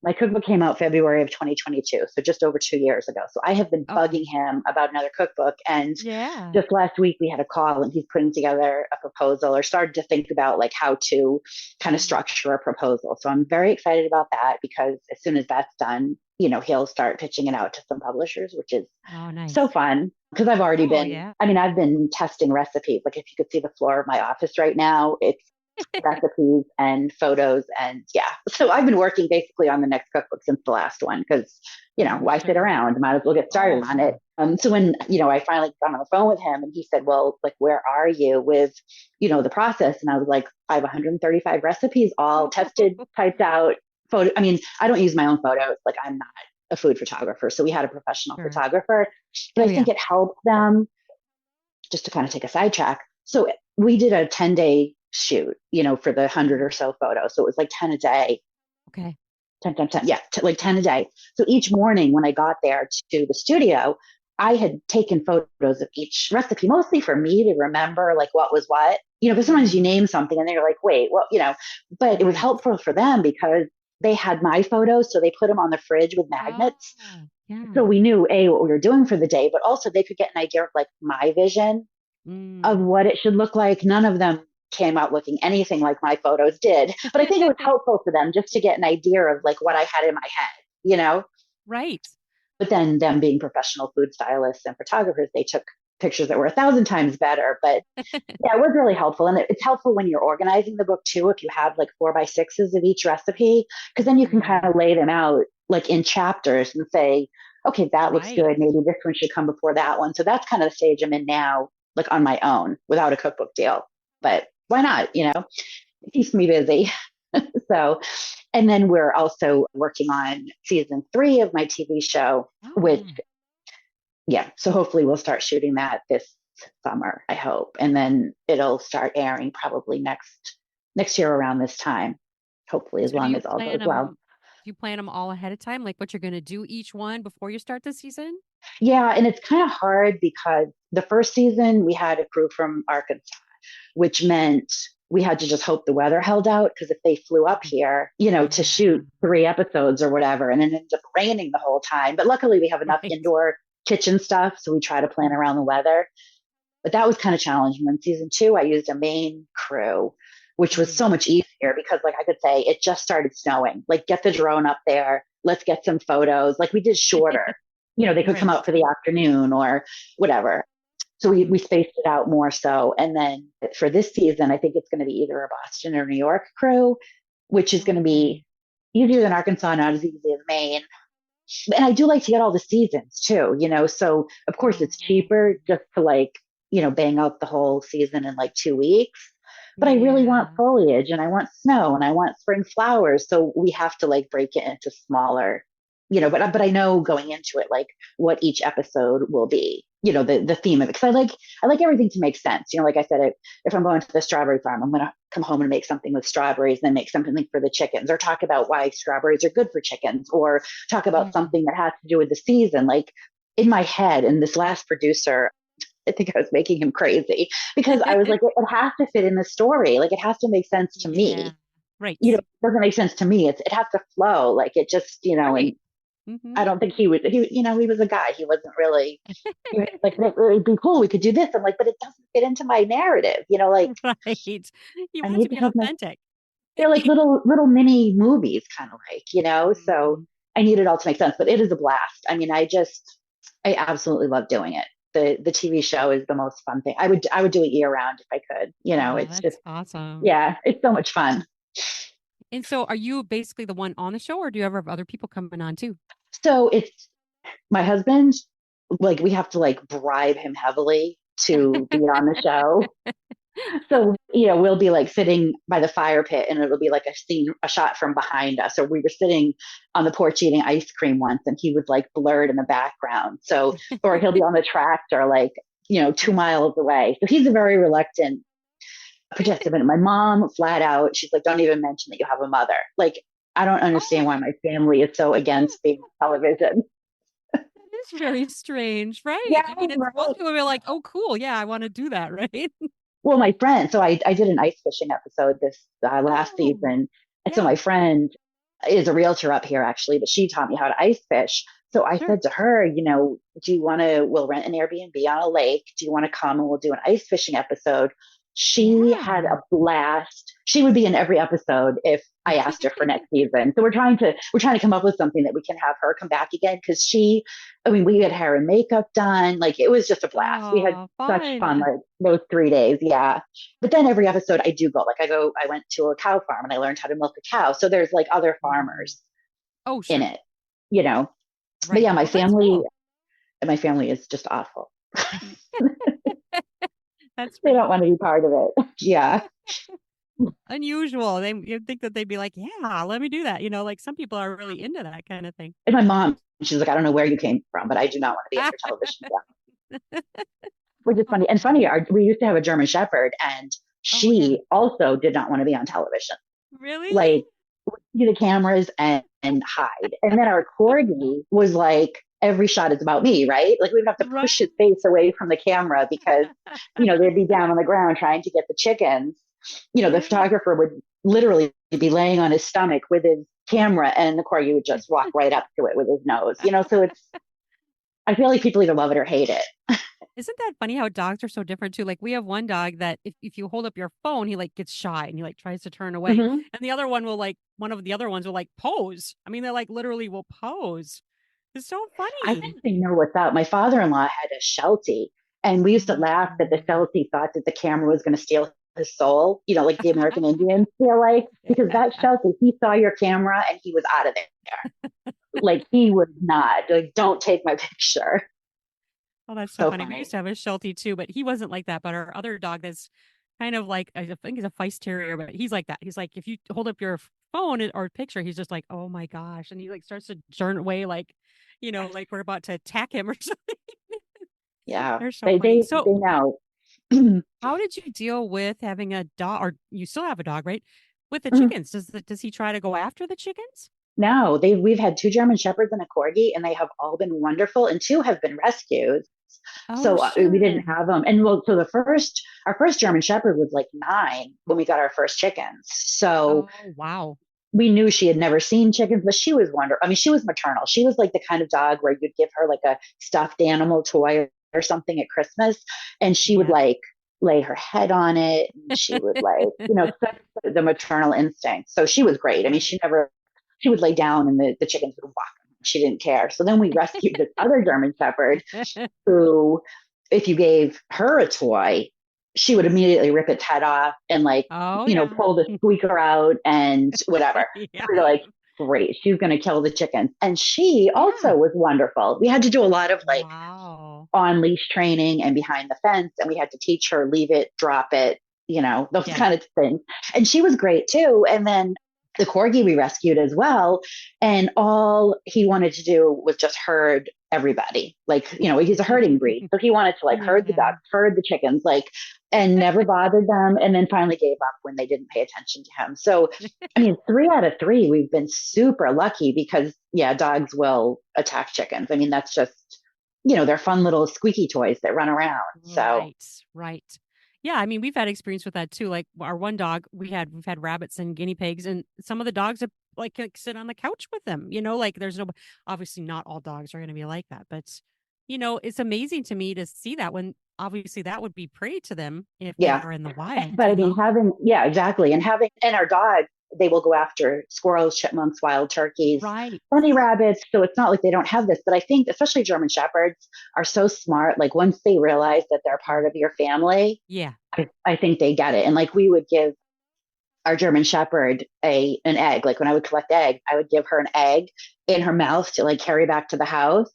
my cookbook came out February of 2022, so just over 2 years ago. So I have been Okay. bugging him about another cookbook. And Yeah. just last week we had a call and he's putting together a proposal or started to think about like how to kind of Mm. structure a proposal. So I'm very excited about that because as soon as that's done, he'll start pitching it out to some publishers, which is Oh, so nice. fun because Oh, yeah. I've been testing recipes. Like if you could see the floor of my office right now, it's recipes and photos. And yeah, so I've been working basically on the next cookbook since the last one because, I'm why sit sure. around? Might as well get started Oh, on it. yeah. So when, I finally got on the phone with him and he said, well, like, where are you with, the process? And I was like, I have 135 recipes, all tested, typed out, photo. I mean, I don't use my own photos. Like I'm not a food photographer. So we had a professional Sure. photographer, but Oh, I yeah. think it helped them just to kind of take a sidetrack. So we did a 10-day shoot, for the 100 Mm. or so photos. So it was like 10 a day, Okay. 10, 10, 10. Yeah, like 10 a day. So each morning when I got there to the studio, I had taken photos of each recipe, mostly for me to remember like what was what, because sometimes you Mm. name something and they're like, wait, well, but it was Right. helpful for them because they had my photos, so they put them on the fridge with magnets. Oh, yeah. So we knew A, what we were doing for the day, but also they could get an idea of like my vision of Mm. what it should look like. None of them came out looking anything like my photos did, but I think it was helpful for them just to get an idea of like what I had in my head, you know? Right. But then them being professional food stylists and photographers, they took pictures that were 1,000 times better. But yeah, it was really helpful. And it's helpful when you're organizing the book too, if you have like 4x6s of each recipe, because then you can kind Mm. of lay them out like in chapters and say, okay, that looks Right. good. Maybe this one should come before that one. So that's kind of the stage I'm in now, like on my own without a cookbook deal. But why not? You know, it keeps me busy. So, and then we're also working on season 3 of my TV show, which, Oh, yeah, so hopefully we'll start shooting that this summer, I hope. And then it'll start airing probably next year around this time, hopefully, as so long as all goes well. do you plan them all ahead of time, like what you're going to do each one before you start the season? Yeah, and it's kind of hard because the first season we had a crew from Arkansas, which meant we had to just hope the weather held out because if they flew up here, to Yeah. shoot 3 episodes or whatever, and it ended up raining the whole time. But luckily, we have enough Right. indoor kitchen stuff, so we try to plan around the weather. But that was kind of challenging. In season 2, I used a main crew, which was Mm. so much easier because, like, I could say it just started snowing. Like, get the drone up there. Let's get some photos. Like, we did shorter. They could come Right. out for the afternoon or whatever. So we Mhm. spaced it out more so. And then for this season, I think it's going to be either a Boston or New York crew, which is going to Okay. be easier than Arkansas, not as easy as Maine. And I do like to get all the seasons too. So of course it's Oh, cheaper just to like, bang out the whole season in like 2 weeks. But I really want yeah. foliage and I want snow and I want spring flowers. So we have to like break it into smaller, but I know going into it, like what each episode will be, the theme of it. Cause I like everything to make sense. Like I said, if I'm going to the strawberry farm, I'm going to come home and make something with strawberries, then make something for the chickens or talk about why strawberries are good for chickens or talk about Yeah. something that has to do with the season. Like in my head, and this last producer, I think I was making him crazy because I was like, it has to fit in the story. Like it has to make sense to Yeah. me. Right. It doesn't make sense to me. It has to flow. Like it just, and Right. Hmm. I don't think he was a guy. He wasn't really, he was like, it'd be cool. We could do this. I'm like, but it doesn't fit into my narrative. Like Right. You I want it need to to be have my, authentic. they're like little mini movies kind of like. So Mhm. I need it all to make sense, but it is a blast. I mean, I absolutely love doing it. The TV show is the most fun thing. I would do it year round if I could. Oh, It's just, that's awesome. yeah, it's so much fun. And so are you basically the one on the show or do you ever have other people coming on too? So it's my husband, like we have to like bribe him heavily to be on the show. So, we'll be like sitting by the fire pit and it'll be like a shot from behind us. Or we were sitting on the porch eating ice cream once and he was like blurred in the background. So, or he'll be on the tractor like, 2 miles away. So he's a very reluctant participant. My mom flat out, she's like, don't even mention that you have a mother. Like, I don't understand Oh, why my family is so against being on television. that is very strange, right? Yeah, I mean, it's most right. people will be like, "Oh, cool, yeah, I want to do that," right? Well, my friend, so I did an ice fishing episode this last Oh, season. And so yeah, my friend is a realtor up here actually, but she taught me how to ice fish. So I sure. said to her, do you want to, we'll rent an Airbnb on a lake. Do you want to come and we'll do an ice fishing episode? She had Yeah. a blast. She would be in every episode if I asked her for next season. So we're trying to come up with something that we can have her come back again because I mean, we had hair and makeup done. Like it was just a blast. We had Oh, such fun fun. like those 3 days. Yeah. But then every episode I do go, like I went to a cow farm and I learned how to milk a cow. So there's like other Mm. farmers Oh, in sure. it, you know. But Right. yeah, my Well, that's family, cool. my family is just awful. That's They pretty don't want to funny. be part of it. Yeah. Unusual. You'd think that they'd be like, "Yeah, let me do that." Like some people are really into that kind of thing. And my mom, she's like, I don't know where you came from, but I do not want to be on your television again. Which is funny. And funny, Oh, we used to have a German Shepherd, and oh yeah. she also did not want to be on television. Really? Like, see the cameras and hide. And then our corgi was like, every shot is about me, right? Like, we'd have to Right. push his face away from the camera because, they'd be down on the ground trying to get the chickens. The Yeah. photographer would literally be laying on his stomach with his camera, and the corgi would just walk right up to it with his nose, so I feel like people either love it or hate it. Isn't that funny how dogs are so different too? Like we have one dog that if you hold up your phone, he like gets shy and he like tries to turn away. Hmm. And the other one will like one of the other ones will like pose. I mean, they're like literally will pose. It's so I funny. think they know what's up. My father-in-law had a Sheltie, and we used to laugh that the Oh, Sheltie thought that the camera was going to steal his soul, like the American Indians feel like, because that Sheltie, he saw your camera and he was out of there. Like he was not, like, don't take my picture. oh, that's so So funny. We used funny. to have a Sheltie too, but he wasn't like that. But our other dog that's kind of like I think he's a feist terrier, but he's like that. He's like if you hold up your phone or picture, he's just like, oh my gosh, and he like starts to turn away, like like we're about to attack him or something. Yeah, They're so they funny. they So, they know. how did you deal with having a dog, or you still have a dog, right? With the Mhm. chickens, does he try to go after the chickens? No, we've had two German Shepherds and a Corgi, and they have all been wonderful, and two have been rescued. Oh, So we didn't sure. have them. And well, so our first German Shepherd was like 9 when we got our first chickens. So Oh, wow. we knew she had never seen chickens, but she was wonderful. I mean, she was maternal. She was like the kind of dog where you'd give her like a stuffed animal toy or something at Christmas, and she would Yeah. like lay her head on it, and she would like, such the maternal instinct. So she was great. I mean, Right. she would lay down and the chickens would walk. She didn't care. So then we rescued this other German Shepherd who, if you gave her a toy, she would immediately rip its head off and like, Oh, yeah. pull the squeaker out and whatever. Yeah. We were like, great, she's going to kill the chickens. And she also Yeah. was wonderful. We had to do a lot of like Wow. on leash training and behind the fence, and we had to teach her leave it, drop it, those Yeah. kind of things. And she was great too. And then the corgi we rescued as well. And all he wanted to do was just herd everybody. Like, he's a herding breed. So he wanted to like herd the Yeah. ducks, herd the chickens, like, and never bothered them. And then finally gave up when they didn't pay attention to him. So, I mean, 3 out of 3, we've been super lucky because, yeah, dogs will attack chickens. I mean, that's just, they're fun little squeaky toys that run around. So, Right, right. Yeah, I mean, we've had experience with that too. Like our one dog, we've had rabbits and guinea pigs, and some of the dogs have like sit on the couch with them. Like there's no obviously not all dogs are going to be like that, but it's amazing to me to see that when obviously that would be prey to them if they yeah. were in the wild. But I mean, yeah, exactly. And our dog, they will go after squirrels, chipmunks, wild turkeys, Right. bunny rabbits. So it's not like they don't have this. But I think, especially German Shepherds, are so smart. Like once they realize that they're part Mm. of your family, Yeah. I think they get it. And like we would give our German Shepherd an egg. Like when I would collect eggs, I would give her an egg in her mouth to like carry back to the house.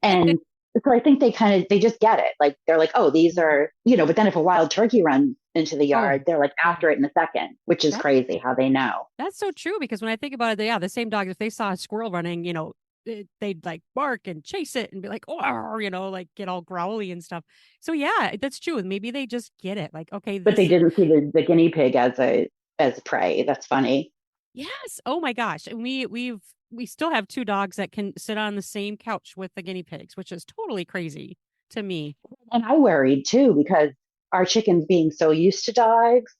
And so I think they just get it. Like they're like, oh, these Mhm. are, but then if a wild turkey runs into the Oh, yard, they're like yeah. after it in a second, which is That's crazy how they know. That's so true because when I think about it, yeah, the same dog, if they saw a squirrel running, they'd like bark and chase it and be like, oh, like get all growly and stuff. So yeah, that's true. Maybe they just get it. Like, okay, But they this, didn't see the guinea pig as prey. That's funny. yes. Oh my gosh. And we still have two dogs that can sit on the same couch with the guinea pigs, which is totally crazy to me. And I worried too because our chickens being so used to dogs,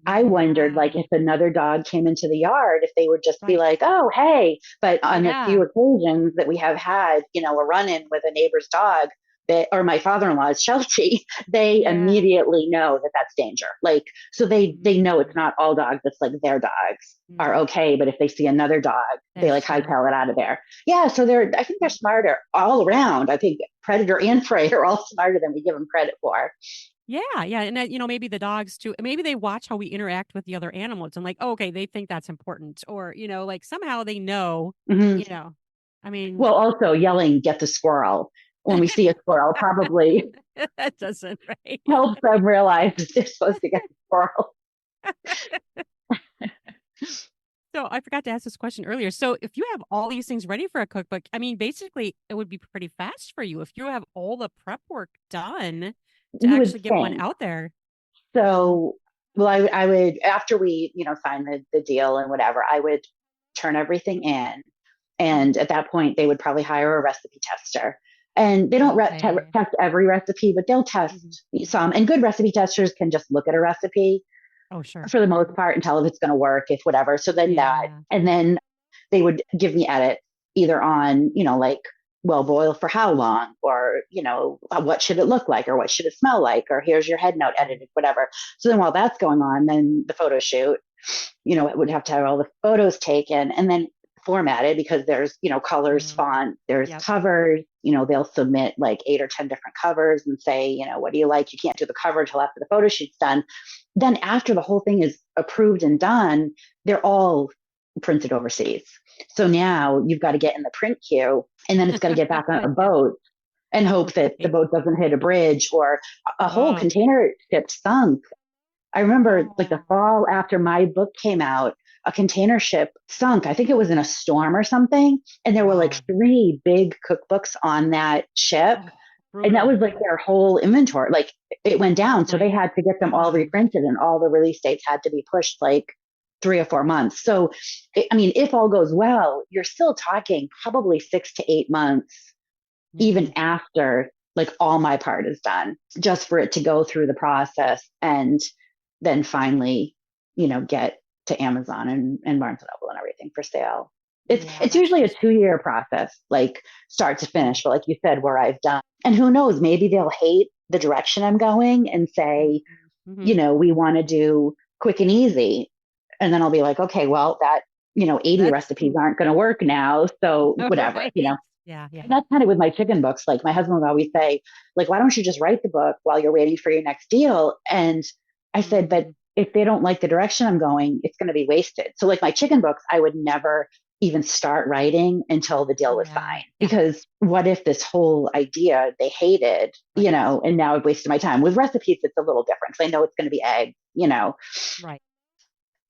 I wondered like Yeah. if another dog came into the yard, if they would just be Right. like, "Oh, hey." But on the Yeah. few occasions that we have had, a run-in with a neighbor's dog, or my father-in-law's Sheltie, they Yeah. immediately know that that's danger. Like, so they know it's Mm, not all dogs. It's like their dogs are mm, okay, but if they see another dog, they that's like true. hightail it out of there. Yeah, so I think they're smarter all around. I think predator and prey are all smarter than we give them credit for. Yeah, yeah, and that, maybe the dogs too. Maybe they watch how we interact with the other animals and like, oh, okay, they think that's important, or like somehow they know. Mhm. You know, I mean, Well, also yelling, get the squirrel when we see a squirrel probably that doesn't right. helps them realize that they're supposed to get the squirrel. So I forgot to ask this question earlier. So if you have all these things ready for a cookbook, I mean, basically, it would be pretty fast for you if you have all the prep work done to You actually would get one think. out there. So, well, I would, after we, sign the deal and whatever, I would turn everything in. And Mhm. at that point, they would probably hire a recipe tester. And they don't Okay. test every recipe, but they'll Mhm. test some. And good recipe testers can just look at a recipe Oh, sure. for the most part and tell if it's going to work, if whatever. So then that, Yeah. and then they would give me edits either on, like, well, boil for how long, or, what should it look like, or what should it smell like, or here's your head note edited, whatever. So then while that's going on, then the photo shoot, it would have to have all the photos taken and then formatted, because there's, colors, font, there's Yep. covers, they'll submit like 8 or 10 different covers and say, what do you like? You can't do the cover until after the photo shoot's done. Then after the whole thing is approved and done, they're all printed overseas. So now you've got to get in the print queue, and then it's got to get back on a boat and hope that the boat doesn't hit a bridge, or a whole container ship sunk. I remember like the fall after my book came out, a container ship sunk. I think it was in a storm or something. And there were like 3 big cookbooks on that ship. And that was like their whole inventory. Like it went down. So they had to get them all reprinted, and all the release dates had to be pushed like 3 or 4 months. So, if all goes well, you're still talking probably 6 to 8 months, even after like all my part is done, just for it to go through the process and then finally, get to Amazon and Barnes and Noble and everything for sale. It's usually a 2-year process, like start to finish. But like you said, where I've done, and who knows, maybe they'll hate the direction I'm going and say, we want to do quick and easy. And then I'll be like, okay, well, that, 80 recipes aren't going to work now. So whatever, Yeah. And that's kind of with my chicken books. Like my husband would always say, like, why don't you just write the book while you're waiting for your next deal? And I said, but if they don't like the direction I'm going, it's going to be wasted. So like my chicken books, I would never even start writing until the deal was signed, because what if this whole idea they hated, and now I've wasted my time. With recipes, it's a little different, because I know it's going to be eggs, Right.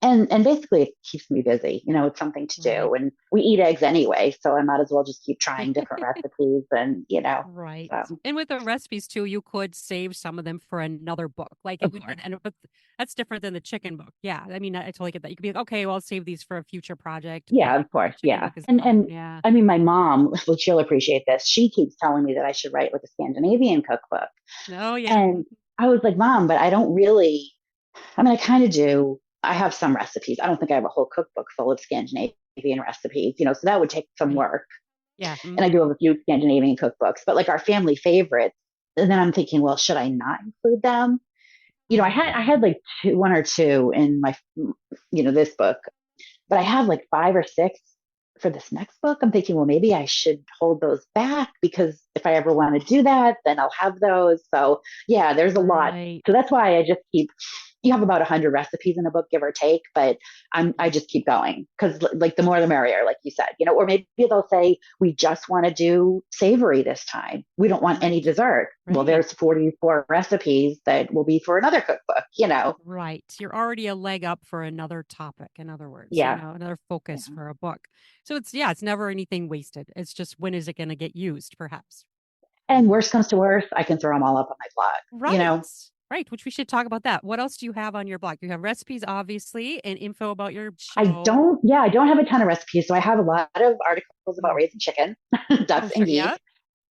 And basically it keeps me busy. It's something to do, and we eat eggs anyway, so I might as well just keep trying different recipes, and Right. so. And with the recipes too, you could save some of them for another book. Like it would, but that's different than the chicken book. Yeah. I totally get that. You could be like, okay, well, I'll save these for a future project. Yeah, of course. Yeah. And my mom, well, she'll appreciate this. She keeps telling me that I should write like a Scandinavian cookbook. Oh, yeah. And I was like, Mom, but I don't really, I kind of do. I have some recipes. I don't think I have a whole cookbook full of Scandinavian recipes, so that would take some work. Yeah. And I do have a few Scandinavian cookbooks, but like our family favorites. And then I'm thinking, well, should I not include them? I had like 1 or 2 in my, this book, but I have like 5 or 6 for this next book. I'm thinking, well, maybe I should hold those back, because if I ever want to do that, then I'll have those. So yeah, there's a lot. So that's why I just keep, you have about 100 recipes in a book, give or take, but I just keep going, because like the more the merrier, like you said, or maybe they'll say, we just want to do savory this time. We don't want any dessert. Well, there's 44 recipes that will be for another cookbook, Right. You're already a leg up for another topic, in other words, another focus for a book. So it's never anything wasted. It's just, when is it going to get used, perhaps? And worst comes to worst, I can throw them all up on my blog, Right, which we should talk about that. What else do you have on your blog? You have recipes, obviously, and info about your show. I don't have a ton of recipes. So I have a lot of articles about raising chicken, ducks, and geese.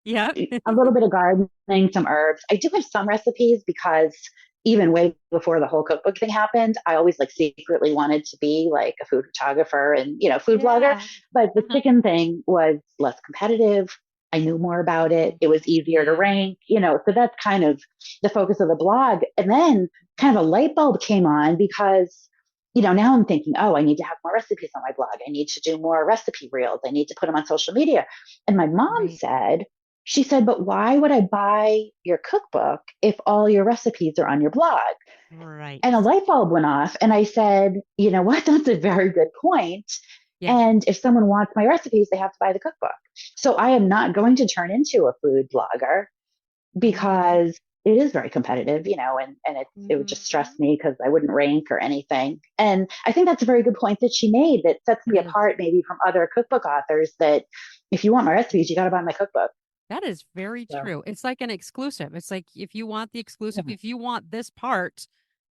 Yeah. A little bit of gardening, some herbs. I do have some recipes, because even way before the whole cookbook thing happened, I always like secretly wanted to be like a food photographer and, food blogger. But the chicken thing was less competitive. I knew more about it. It was easier to rank, so that's kind of the focus of the blog. And then kind of a light bulb came on, because, now I'm thinking, oh, I need to have more recipes on my blog. I need to do more recipe reels. I need to put them on social media. And my mom she said, but why would I buy your cookbook if all your recipes are on your blog? Right. And a light bulb went off. And I said, you know what? That's a very good point. Yeah. And if someone wants my recipes, they have to buy the cookbook. So I am not going to turn into a food blogger, because it is very competitive, and it would just stress me, because I wouldn't rank or anything. And I think that's a very good point that she made, that sets me apart maybe from other cookbook authors, that if you want my recipes, you got to buy my cookbook. That is very true. It's like an exclusive. It's like, if you want the exclusive, if you want this part,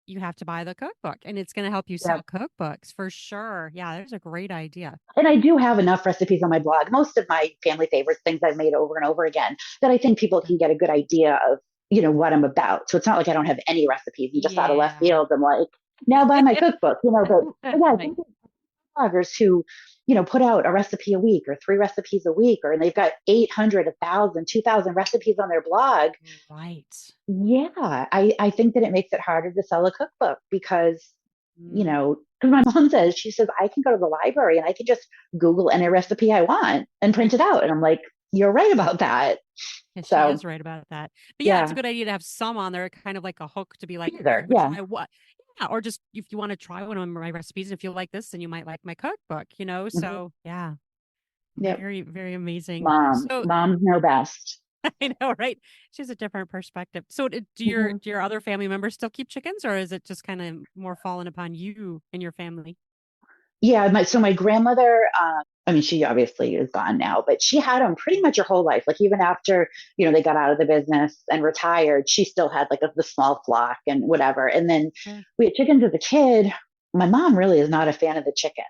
you have to buy the cookbook, and it's going to help you sell cookbooks for sure. Yeah, there's a great idea. And I do have enough recipes on my blog, most of my family favorites, things I've made over and over again, that I think people can get a good idea of, what I'm about. So it's not like I don't have any recipes. You just out of left field, I'm like, now buy my cookbook, but yeah, I think bloggers who put out a recipe a week or 3 recipes a week, or and they've got 800, 1,000, 2,000 recipes on their blog. Right. Yeah, I think that it makes it harder to sell a cookbook because, Mm. 'cause my mom says, she says, I can go to the library and I can just Google any recipe I want and print it out. And I'm like, you're right about that. And she So is right about that. But yeah, it's a yeah, good idea to have some on there, kind of like a hook to be like, here, either. but Yeah. try what? Yeah. Or just if you want to try one of my recipes, if you like this, then you might like my cookbook, you know? Hmm. So yeah, Yep. very, very amazing. So Moms know best. I know, right? She has a different perspective. So do your Hmm. do your other family members still keep chickens, or is it just kind of more fallen upon you and your family? Yeah, my grandmother, I mean, she obviously is gone now, but she had them pretty much her whole life. Like even after, they got out of the business and retired, she still had like the small flock and whatever. And then Sure. we had chickens as a kid. My mom really is not a fan of the chicken.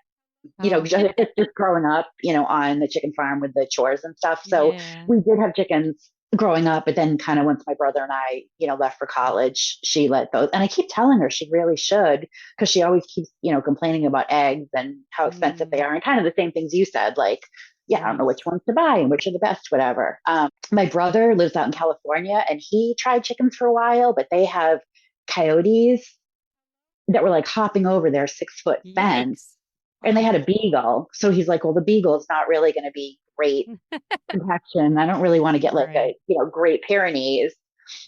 Oh, Just growing up, on the chicken farm with the chores and stuff. So yeah. we did have chickens growing up, but then kind of once my brother and I, left for college, she let those. And I keep telling her she really should, because she always keeps, complaining about eggs and how expensive they Mm, are, and kind of the same things you said, like, yeah, I don't right. know which ones to buy and which are the best, whatever. My brother lives out in California, and he tried chickens for a while, but they have coyotes that were like hopping over their 6 foot fence, Yikes. and they Oh. had a beagle. So he's like, well, the beagle's not really going to be great protection. I don't really want to get like Right. Great Pyrenees.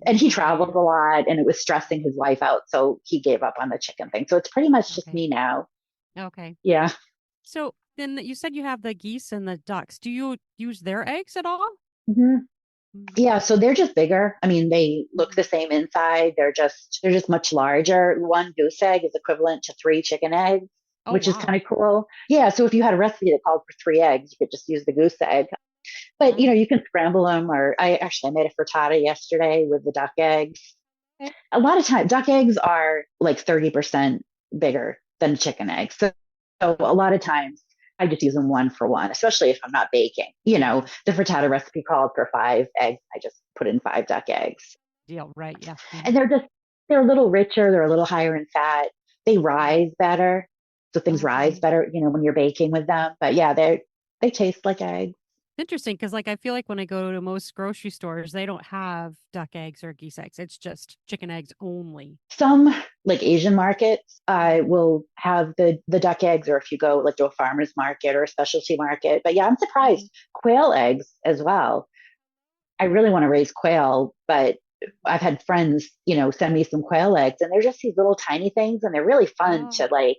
And he Right. traveled a lot and it was stressing his wife out. So he gave up on the chicken thing. So it's pretty much just Okay. me now. Okay. Yeah. So then you said you have the geese and the ducks. Do you use their eggs at all? Hmm. Mm, Yeah. So they're just bigger. I mean, they look mm. the same inside. They're just much larger. One goose egg is equivalent to 3 chicken eggs, Oh, which is wow. kind of cool. Yeah. So if you had a recipe that called for 3 eggs, you could just use the goose egg. But Wow. you can scramble them, or I made a frittata yesterday with the duck eggs. Okay. A lot of times duck eggs are like 30% bigger than chicken eggs. So a lot of times I just use them one for one, especially if I'm not baking. Yeah. The frittata recipe called for 5 eggs. I just put in 5 duck eggs. Deal. Right. Yeah. Mhm. And they're a little richer, they're a little higher in fat. They Mm. rise better. So things rise Okay. better, when you're baking with them. But yeah, they taste like eggs. Interesting, because like I feel like when I go to most grocery stores, they don't have duck eggs or geese eggs. It's just chicken eggs only. Some like Asian markets Mm. will have the duck eggs, or if you go like to a farmer's market or a specialty market. But yeah, I'm Mhm. surprised. Quail eggs as well. I really want to raise quail, but I've had friends, send me some quail eggs, and they're just these little tiny things, and they're really fun to Oh. like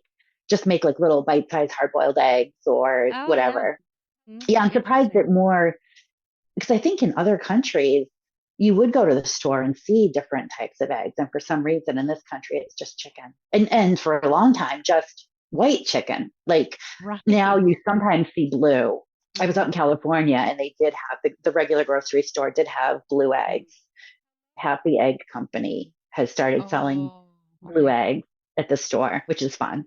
just make like little bite-sized hard-boiled eggs or Oh yeah. whatever. Mm, Yeah, I'm surprised interesting. that more, because I think in other countries you would go to the store and see different types of eggs, and for some reason in this country it's just chicken, and for a long time just white chicken. Like now Right. you sometimes see blue. I was out Mm, in California and they did have the regular grocery store did have blue mm. eggs. Happy Egg Company has started selling Oh, blue okay. eggs at the store, which is fun.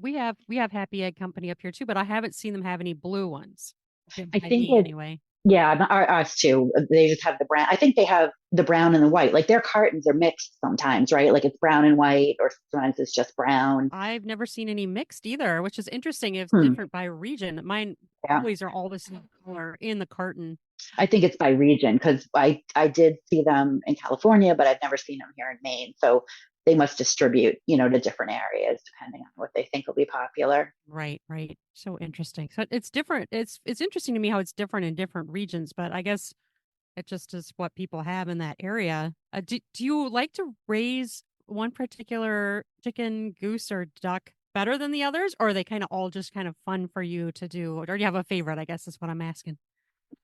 We have Happy Egg Company up here too, but I haven't seen them have any blue ones. I By think me it anyway. Yeah, us too. They just have the brown. I think they have the brown and the white. Like their cartons are mixed sometimes, right? Like it's brown and white, or sometimes it's just brown. I've never seen any mixed either, which is interesting. It's Hmm. different by region. Mine Yeah, always are all the same color in the carton. I think it's by region, because I did see them in California, but I've never seen them here in Maine. So they must distribute, to different areas depending on what they think will be popular. Right, right. So interesting. So it's different. It's interesting to me how it's different in different regions, but I guess it just is what people have in that area. Do you like to raise one particular chicken, goose, or duck better than the others, or are they kind of all just kind of fun for you to do? Or do you have a favorite? I guess is what I'm asking.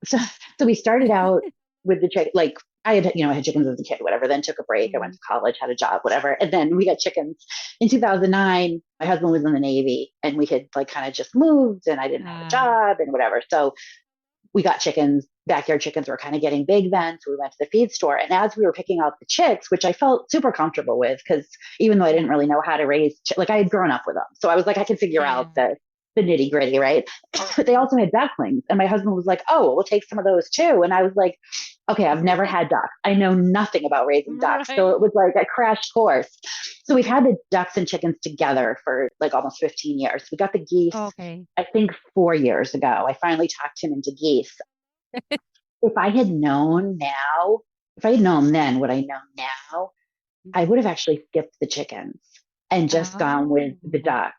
So we started out with the chick, like I had chickens as a kid, whatever, then took a break. I went Mm. to college, had a job, whatever. And then we got chickens in 2009. My husband was in the Navy and we had like kind of just moved and I didn't have a Uh, job and whatever. So we got chickens. Backyard chickens were kind of getting big then. So we went to the feed store. And as we were picking out the chicks, which I felt super comfortable with, because even though I yeah, didn't really know how to raise, like I had grown up with them. So I was like, I can figure yeah. out this. the nitty gritty, right? But they also had ducklings. And my husband was like, oh, we'll take some of those too. And I was like, okay, I've never had ducks. I know nothing about raising ducks. So Right. it was like a crash course. So we've had the ducks and chickens together for like almost 15 years. We got the geese, Okay. I think 4 years ago. I finally talked him into geese. If I had known now, if I had known then what I know now, I would have actually skipped the chickens and just gone with the Oh, ducks.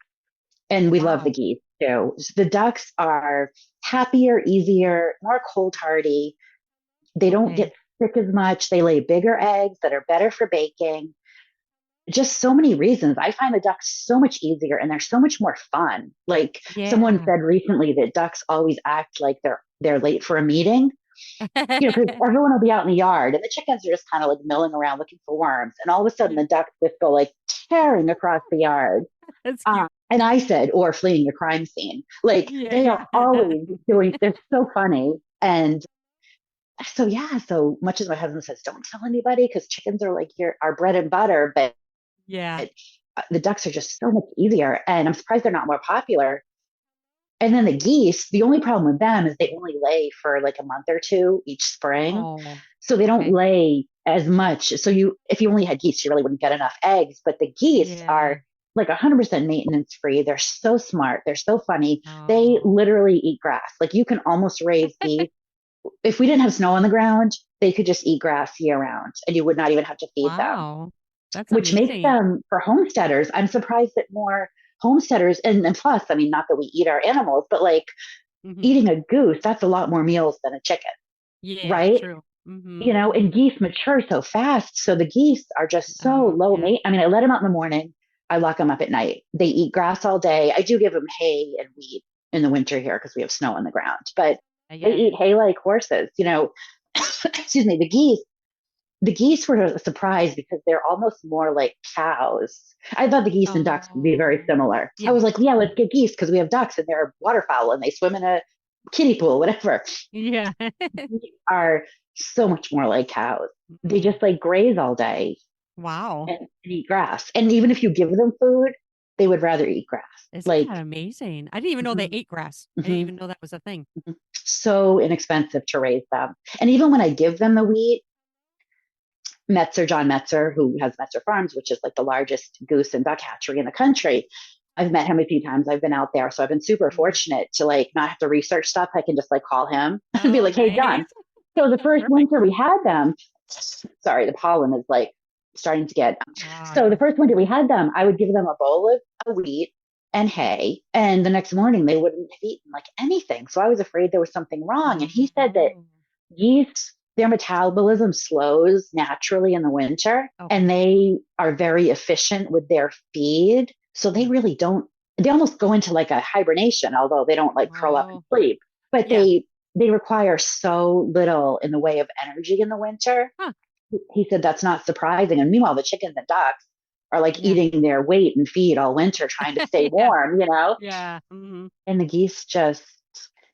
And we love the wow. geese too. The ducks are happier, easier, more cold hardy. They don't Okay. get sick as much. They lay bigger eggs that are better for baking. Just so many reasons. I find the ducks so much easier and they're so much more fun. Like someone Yeah. said recently that ducks always act like they're late for a meeting. Because everyone will be out in the yard and the chickens are just kind of like milling around looking for worms. And all of a sudden the ducks just go like tearing across the yard. That's cute. And I said, or fleeing a crime scene. Like Yeah, they are yeah. always doing, they're so funny. And so, yeah, so much as my husband says, don't tell anybody because chickens are like our bread and butter, but Yeah. the ducks are just so much easier. And I'm surprised they're not more popular. And then the geese, the only problem with them is they only lay for like a month or two each spring. Oh, So they don't okay. lay as much. So if you only had geese, you really wouldn't get enough eggs. But the geese Yeah. are like 100% maintenance free. They're so smart. They're so funny. They Oh. literally eat grass. Like you can almost raise geese. If we didn't have snow on the ground, they could just eat grass year round and you would not even have to feed them, Wow. That's which makes amazing. them for homesteaders. I'm surprised that more homesteaders, and plus, I mean, not that we eat our animals, but like Hmm. eating a goose, that's a lot more meals than a chicken, Yeah, right? true. Hmm. And geese mature so fast. So the geese are just so Oh, low yeah. maintenance. I mean, I let them out in the morning. I lock them up at night. They eat grass all day. I do give them hay and wheat in the winter here because we have snow on the ground, but they Yeah. eat hay like horses. Excuse me, the geese were a surprise because they're almost more like cows. I thought the geese and ducks would be very Oh, similar. I yeah. was like, yeah, let's get geese because we have ducks and they're waterfowl and they swim in a kiddie pool, whatever. Yeah. Geese are so much more like cows. They Mm. just like graze all day Wow. and eat grass. And even if you give them food, they would rather eat grass. Isn't Like, that amazing? I didn't even know they mhm, ate grass. I didn't mhm, even know that was a thing. mhm. So inexpensive to raise them. And even when I give them the wheat, John Metzer, who has Metzer Farms, which is like the largest goose and duck hatchery in the country. I've met him a few times. I've been out there. So I've been super Mhm. fortunate to like not have to research stuff. I can just like call him and be Oh, like, hey, John. nice. So the first Perfect. winter we had them, sorry, the pollen is like starting to get. Oh, So the yeah. first winter we had them, I would give them a bowl of wheat and hay. And the next morning they wouldn't have eaten like anything. So I was afraid there was something wrong. And he said that Oh, yeast, their metabolism slows naturally in the winter and okay. they are very efficient with their feed. So they Yeah. really don't, they almost go into like a hibernation, although they don't like curl up and Oh, sleep, but yeah. they require so little in the way of energy in the winter. Huh. He said that's not surprising. And meanwhile, the chickens and ducks are like Yeah. eating their weight in feed all winter trying to stay Yeah. warm. Yeah. Hmm. And the geese just,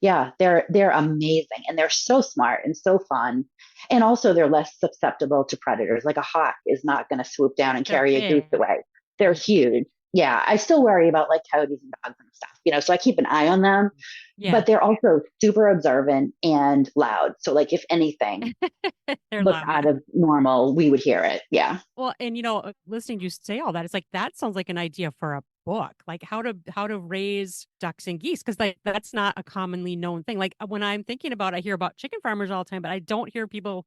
yeah, they're amazing and they're so smart and so fun. And also they're less susceptible to predators. Like a hawk is not going to swoop down and They're carry a goose big. away. They're Right. huge. Yeah, I still worry about like coyotes and dogs and stuff, so I keep an eye on them, Yeah. but they're also super observant and loud. So like if anything They're looked loud. out Yeah. of normal, we would hear it. Yeah. Well, and listening to you say all that, it's like that sounds like an idea for a book, like how to raise ducks and geese, because that's not a commonly known thing. Like when I'm thinking about, I hear about chicken farmers all the time, but I don't hear people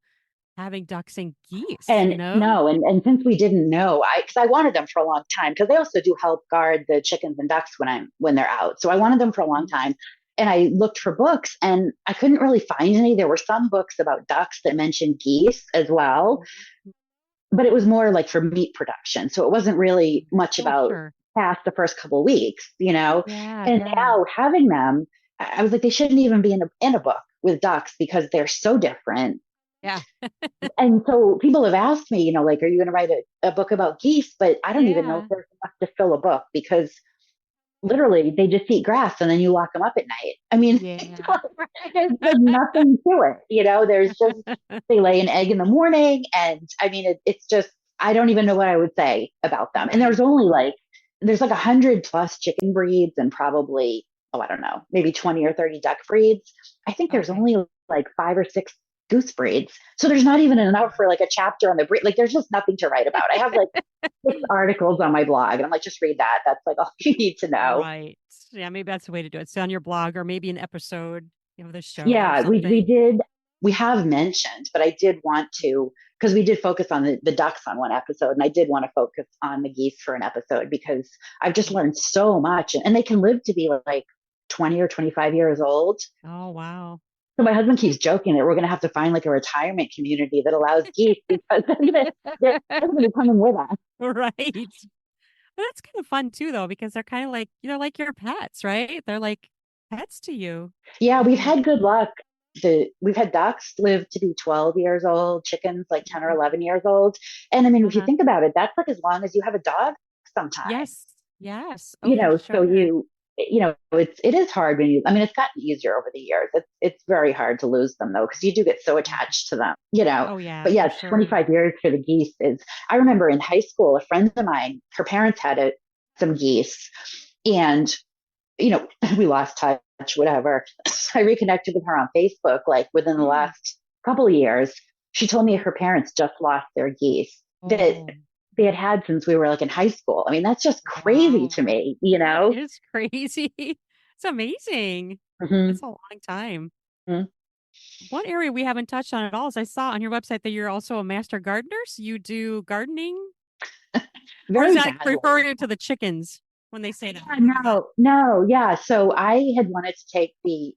having ducks and geese. And no, and since we didn't know, because I wanted them for a long time, because they also do help guard the chickens and ducks when they're out. So I wanted them for a long Mhm. time, and I looked for books, and I couldn't really find any. There were some books about ducks that mentioned geese as well, Mhm. but it was more like for meat production. So it wasn't really much Oh, about sure. past the first couple of weeks. Yeah, And yeah, now having them, I was like, they shouldn't even be in a book with ducks because they're so different. yeah, And so people have asked me, like, are you going to write a book about geese? But I don't even know if yeah, there's enough to fill a book because literally they just eat grass and then you lock them up at night. I mean, yeah. there's nothing to it. There's just, they lay an egg in the morning. And I mean, it's just, I don't even know what I would say about them. And Right. there's like 100 plus chicken breeds and probably oh, I don't know, maybe 20 or 30 duck breeds. I think there's Okay. only like 5 or 6 goose breeds. So there's not even enough for like a chapter on the breed. Like there's just nothing to write about. I have like 6 articles on my blog and I'm like, just read that. That's like all you need to know. Right. Yeah, maybe that's the way to do it. So on your blog or maybe an episode, of the show or Yeah, we something. did we have mentioned, but I did want to because we did focus on the ducks on one episode, and I did want to focus on the geese for an episode because I've just Mhm. learned so much, and they can live to be like 20 or 25 years old. Oh, wow. So my husband keeps joking that we're going to have to find like a retirement community that allows geese because they're going to be coming with us. Right. But that's kind of fun too, though, because they're kind of like, like your pets, right? They're like pets to you. Yeah, we've had good luck. We've had ducks live to be 12 years old, chickens like 10 or Mhm. 11 years old. And I mean, if you Uh-huh. think about it, that's like as long as you have a dog sometimes. Yes. Yes. Oh, for So sure. it is hard when I mean, it's gotten easier over the years. It's very hard to lose them though, because you do get so Mhm. attached to them. Oh, yeah, But for yeah, sure. 25 years for the geese I remember in high school, a friend of mine, her parents had some geese and you know, we lost touch, whatever. I reconnected with her on Facebook, like within the Mm. last couple of years. She told me Mhm. her parents just lost their geese that Oh, they had had since we were like in high school. I mean, that's just crazy to wow. me, That is crazy. It's amazing. Mm-hmm. That's a long time. Mm-hmm. One area we haven't touched on at all is I saw on your website that you're also a master gardener. So you do gardening, or is Very that badly. referring to the chickens when they say that? Yeah, Maybe not. no, yeah. So I had wanted to take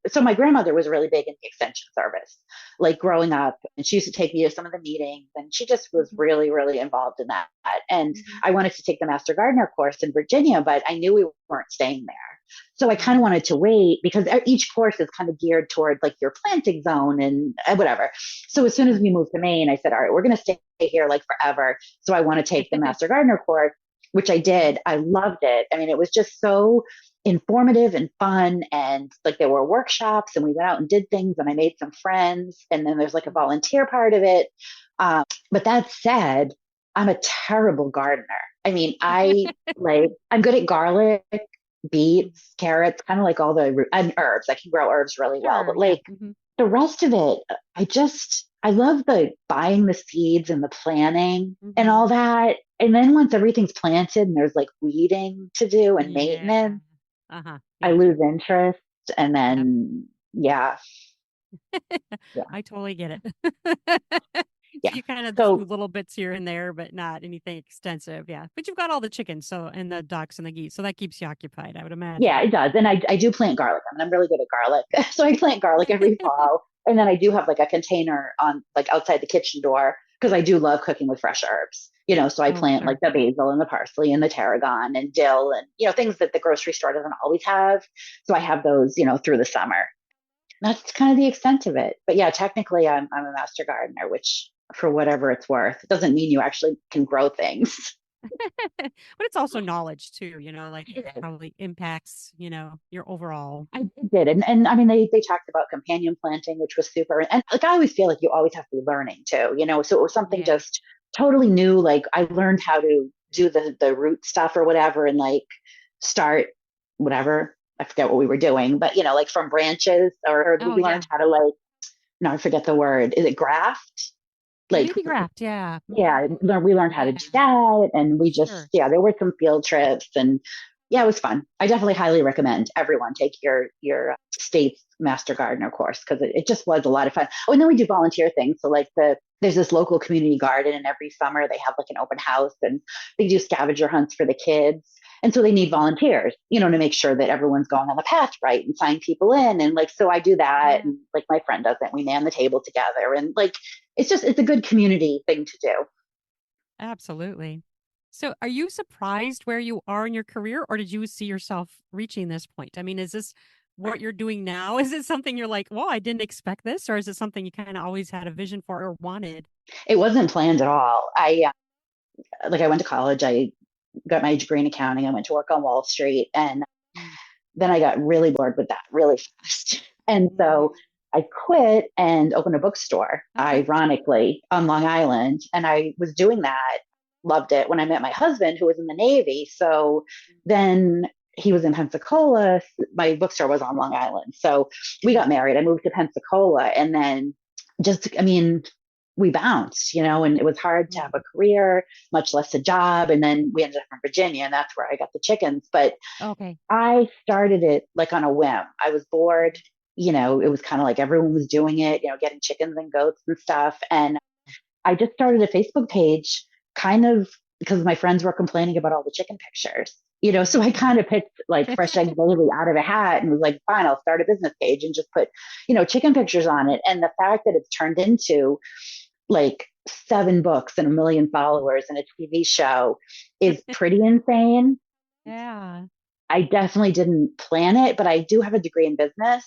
so my grandmother was really big in the extension service, like growing up, and she used to take me to some of the meetings, and she just was Mhm. really, really involved in that. And Mhm. I wanted to take the Master Gardener course in Virginia, but I knew we weren't staying there. So I kind of Mhm. wanted to wait because each course is kind of geared toward like your planting zone and whatever. So as soon as Uh-huh. we moved to Maine, I said, all right, we're going to stay here like forever. So I want to take the Master Gardener course, which I Mhm. did. I loved it. I mean, it was just so informative and fun. And like there were workshops and we went out and did things and I made some friends. And then there's like a Mhm. volunteer part of it. But that said, I'm a terrible gardener. I mean, I'm good at garlic, Mhm. beets, carrots, kind of like all the and herbs. I can grow herbs really well. Sure. But Yeah. like Mhm. the rest of it, I love the buying the seeds and the planning and all Mhm. that. And then once everything's planted and there's like weeding to do and Yeah. maintenance, Uh-huh. I Yeah. lose interest. And Yep. then, yeah, yeah, I totally get it. yeah. You kind of just do So, little bits here and there, but not anything extensive. Yeah. But you've got all the chickens, so and the ducks and the geese, so that keeps you occupied, I would yeah, imagine. it does. And I do plant garlic. I mean, I'm really good at garlic. So I plant garlic every fall. And then I do have like a container on like outside the kitchen door because I do love cooking with fresh herbs. So I Oh, plant like sure. the basil and the parsley and the tarragon and dill and, things that the grocery store doesn't always have. So I have those, through the summer. That's kind of the extent of it. But yeah, technically I'm a master gardener, which for whatever it's worth, it doesn't mean you actually can grow things. But it's also knowledge too, like probably impacts, your overall. I did. And I mean, they talked about companion planting, which was super. And like, I always feel like you always have to be learning too. So it was something Yeah. just totally new. Like I learned how to do the root stuff or whatever and like start whatever. I forget what we were doing, but like from branches or Oh, we yeah. learned how to like, no, I forget the word. Is it graft? Like Baby graft. Yeah. yeah, we learned how to do Yeah. that. And we just, Sure. yeah, there were some field trips and yeah, it was fun. I definitely highly recommend everyone take your state's master gardener course because it just was a lot of fun. Oh, and then we do volunteer things. So like there's this local community garden and every summer they have like an open house and they do scavenger hunts for the kids. And so they need Mhm. volunteers, to make sure that everyone's going on the path right and sign people in. And like, so I do that. Yeah. And like my friend does it. We man the table together. And like, it's a good community thing to do. Absolutely. So, are you surprised where you are in your career, or did you see yourself reaching this point? I mean, is this what you're doing now? Is it something you're like, well, I didn't expect this, or is it something you kind of always had a vision for or wanted? It wasn't planned at all. I went to college. I got my degree in accounting. I went to work on Wall Street, and Mm. then I got really bored with that really fast. And Mm. so I quit and opened a bookstore, Okay. ironically, on Long Island. And I was doing that, loved it when I met my husband, who was in the Navy. So then he was in Pensacola. My bookstore was on Long Island. So we got married. I moved to Pensacola and then I mean, we bounced, and it was hard to have a career, much less a job. And then we ended up in Virginia and that's where I got the chickens. But Okay. I started it like on a whim. I was bored. It was kind of like everyone was doing it, getting chickens and goats and stuff. And I just started a Facebook page kind of because my friends were complaining about all the chicken pictures. So I kind of picked like fresh eggs daily out of a hat and was like, fine, I'll start a business page and just put, chicken pictures on it. And the fact that it's turned into like 7 books and 1 million followers and a TV show is pretty insane. Yeah. I definitely didn't plan it, but I do have a degree in business.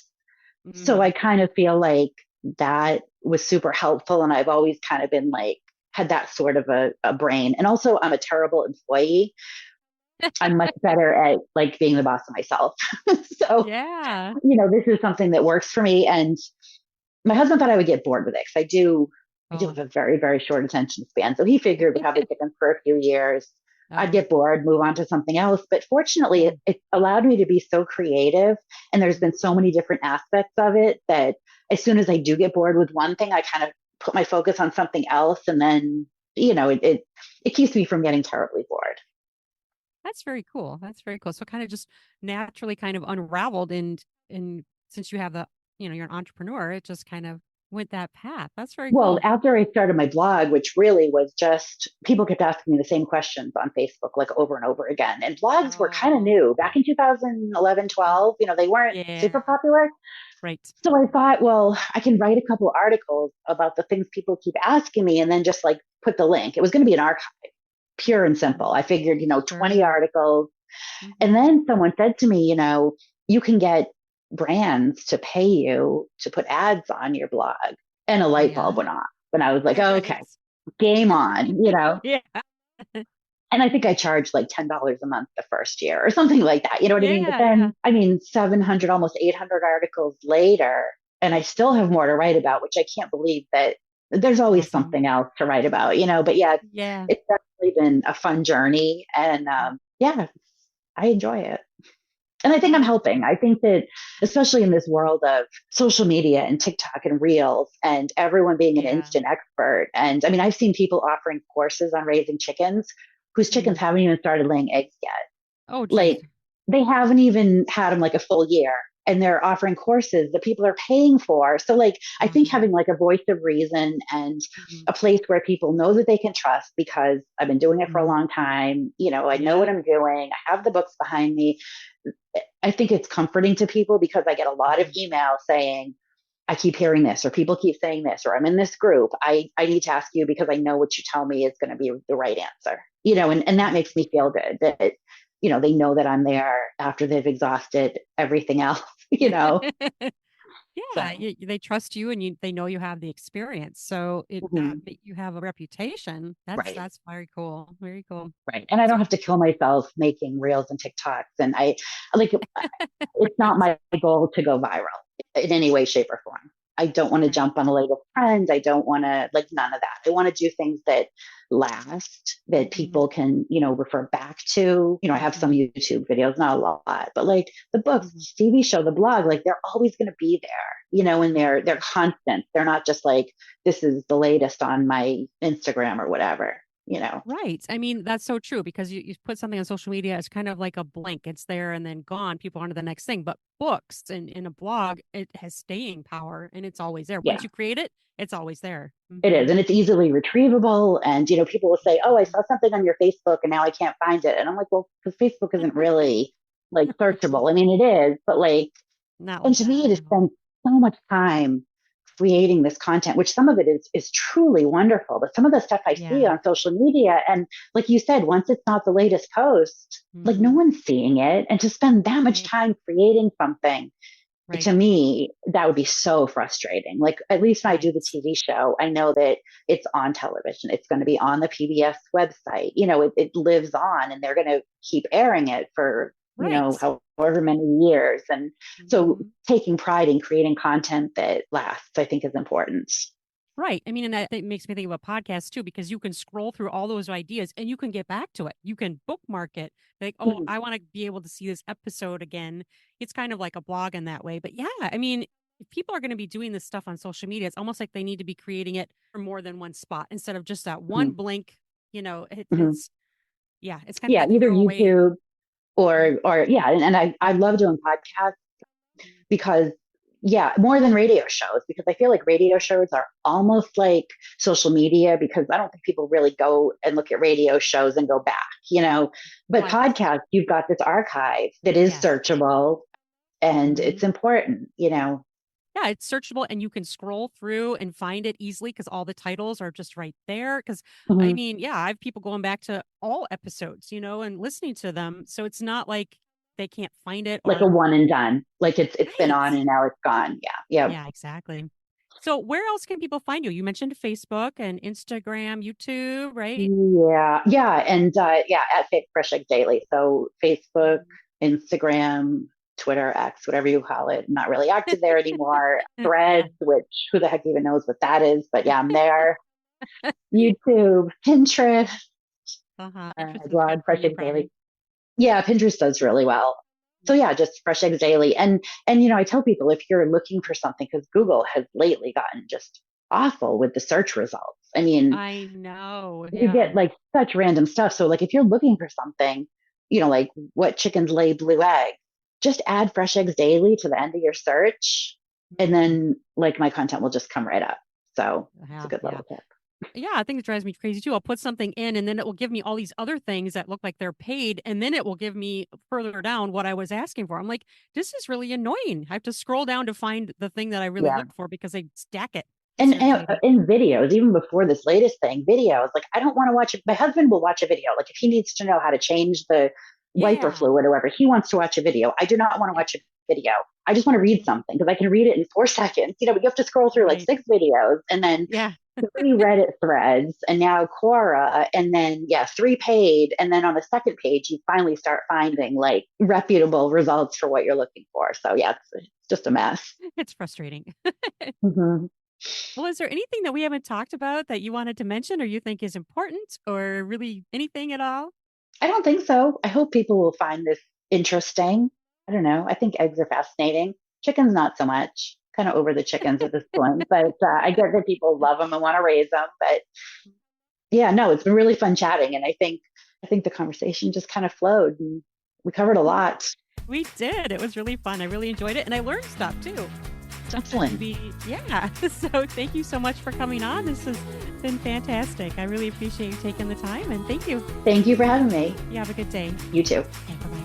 So Mm-hmm. I kind of feel like that was super helpful. And I've always kind of been like, had that sort of a brain. And also, I'm a terrible employee. I'm much better at like being the boss of myself. So, Yeah. this is something that works for me. And my husband thought I would get bored with it because I do Oh. have a very, very short attention span. So he figured we'd have the chickens for a few years. I'd Oh. get bored, move on to something else. But fortunately, Yeah. it allowed me to be so creative. And there's Mhm. been so many different aspects of it that as soon as I do get bored with one thing, I kind of put my focus on something else. And then, it keeps me from getting terribly bored. That's very cool. That's very cool. So kind of just naturally kind of unraveled and since you have you're an entrepreneur, it just kind of went that path. That's very Well, cool. after I started my blog, which really was just people kept asking me the same questions on Facebook, like over and over again. And blogs were kind of Oh. new back in 2011, 12. They weren't super Yeah. popular. Right. So I thought, well, I can write a couple articles about the things people keep asking me and then just like put the link. It was going to be an archive, pure and simple. I figured, 20 Sure. articles. And Hmm. then someone said to me, you can get brands to pay you to put ads on your blog. And a Oh light bulb yeah. went off. And I was like, oh, Right. okay, game on. Yeah. And I think I charged like $10 a month the first year or something like that. You know what I mean? But Yeah. Yeah. then, I mean, 700, almost 800 articles later, and I still have more to write about, which I can't believe that there's always Awesome. something else to write about. But yeah, Yeah. it's definitely been a fun journey. And yeah, I enjoy it. And I think Oh, I'm that's helping. I think that, especially in this world of social media and TikTok and Reels and everyone being an yeah. instant expert. And I mean, I've seen people offering courses on raising chickens whose chickens Mhm. haven't even started laying eggs yet. Oh, Like, geez. they haven't even had them like a full year. And they're offering courses that people are paying for. So, like, I think Um, having like a voice of reason and mhm. a place where people know that they can trust because I've been doing it for a Mhm. long time. I know what Yeah. I'm doing. I have the books behind me. I think it's comforting to people because I get a lot of Mhm. emails saying, I keep hearing this, or people keep saying this, or I'm in this group. I need to ask you because I know what you tell me is going to be the right answer. And that makes me feel good that, they know that I'm there after they've exhausted everything else, you know? Yeah, So, they trust you and they know you have the experience. So it that mhm, you have a reputation. right. That's very cool. Very cool. Right. And I So don't have to kill myself making reels and TikToks. And I like, it's not right. my goal to go viral in any way, shape, or form. I don't want to Right. jump on the latest trend. I don't want to like none of that. I want to do things that last, that Hmm. people can, refer back to. I have some Hmm. YouTube videos, not a lot, but like the books, Hmm. TV show, the blog, like they're always going to be there, and Yeah. they're constant. They're not just like this is the latest on my Instagram or whatever. Right. I mean, that's so true because you put something on social media, it's kind of like a blink. It's there and then gone. People on to the next thing. But books and in a blog, it has staying power and it's always there. Once Yeah. you create it, it's always there. It Hmm. is, and it's easily retrievable. And people will say, "Oh, I saw something on your Facebook, and now I can't find it." And I'm like, "Well, because Facebook isn't really like searchable. I mean, it is, but like, Not and like to that, me, to no. spend so much time creating this content, which some of it is truly wonderful, but some of the stuff I see Yeah. on social media, and like you said, once it's not the latest post, like no Hmm. one's seeing it, and to spend that much Right. time creating something Right. to me, that would be so frustrating. Like, at least when I do the Right. TV show, I know that it's on television. It's going to be on the PBS website. It lives on and they're going to keep airing it for, Right. however many years. And so Hmm. taking pride in creating content that lasts, I think is important. Right. I mean, and that makes me think of a podcast too, because you can scroll through all those ideas and you can get back to it. You can bookmark it. Like, oh, Mhm. I want to be able to see this episode again. It's kind of like a blog in that way. But yeah, I mean, if people are going to be doing this stuff on social media, it's almost like they need to be creating it for more than one spot instead of just that one Mhm. blink. Mhm. It's yeah, it's kind of Yeah, that either throwaway. YouTube Mhm. or yeah, and I love doing podcasts because yeah, more than radio shows, because I feel like radio shows are almost like social media, because I don't think people really go and look at radio shows and go back. But Right. podcasts, you've got this archive that is Yes. searchable and Hmm. it's important. Yeah, it's searchable and you can scroll through and find it easily because all the titles are just right there. Because I Mhm. mean, yeah, I have people going back to all episodes, and listening to them. So it's not like they can't find it Like a or one and done. Like it's been right. on and now it's gone. Yeah. Yeah. Yeah, exactly. So where else can people find you? You mentioned Facebook and Instagram, YouTube, right? Yeah. Yeah. And yeah, at Fresh Egg Daily. So Facebook, Mhm. Instagram, Twitter, X, whatever you call it. I'm not really active there anymore. Yeah. Threads, which who the heck even knows what that is? But yeah, I'm there. YouTube, Pinterest, Pinterest is blog, good for Fresh you, Egg Daily. probably. Yeah, Pinterest does really well. So yeah, just Fresh Eggs Daily. And I tell people, if you're looking for something, because Google has lately gotten just awful with the search results. I mean, I know. you Yeah. get like such random stuff. So like if you're looking for something, like what chickens lay blue eggs, just add Fresh Eggs Daily to the end of your search, and Mhm. then like my content will just come right up. So it's a Yeah. good Yeah. little tip. Yeah, I think it drives me crazy too. I'll put something in and then it will give me all these other things that look like they're paid. And then it will give me further down what I was asking for. I'm like, this is really annoying. I have to scroll down to find the thing that I really Yeah. looked for because they stack it. It's And irritating. in videos, even before this latest thing, videos, like I don't want to watch it. My husband will watch a video. Like if he needs to know how to change the wiper Yeah. fluid or whatever, he wants to watch a video. I do not want to Yep. watch a video. I just want to read something because I can read it in 4 seconds. But you have to scroll through like Right. 6 videos and then Yeah. 3 Reddit threads and now Quora and then, yeah, 3 paid. And then on the second page, you finally start finding like reputable results for what you're looking for. So, yeah, it's just a mess. It's frustrating. Mm-hmm. Well, is there anything that we haven't talked about that you wanted to mention or you think is important or really anything at all? I don't think so. I hope people will find this interesting. I don't know. I think eggs are fascinating. Chickens, not so much. Kind of over the chickens at this point, but I get that people love them and want to raise them. But yeah, no, it's been really fun chatting, and I think the conversation just kind of flowed, and we covered a lot. We did. It was really fun. I really enjoyed it and I learned stuff too. Stuff that Excellent. maybe, yeah. So thank you so much for coming on. This has been fantastic. I really appreciate you taking the time and thank you. Thank you for having me. You have a good day. You too. Okay, bye bye.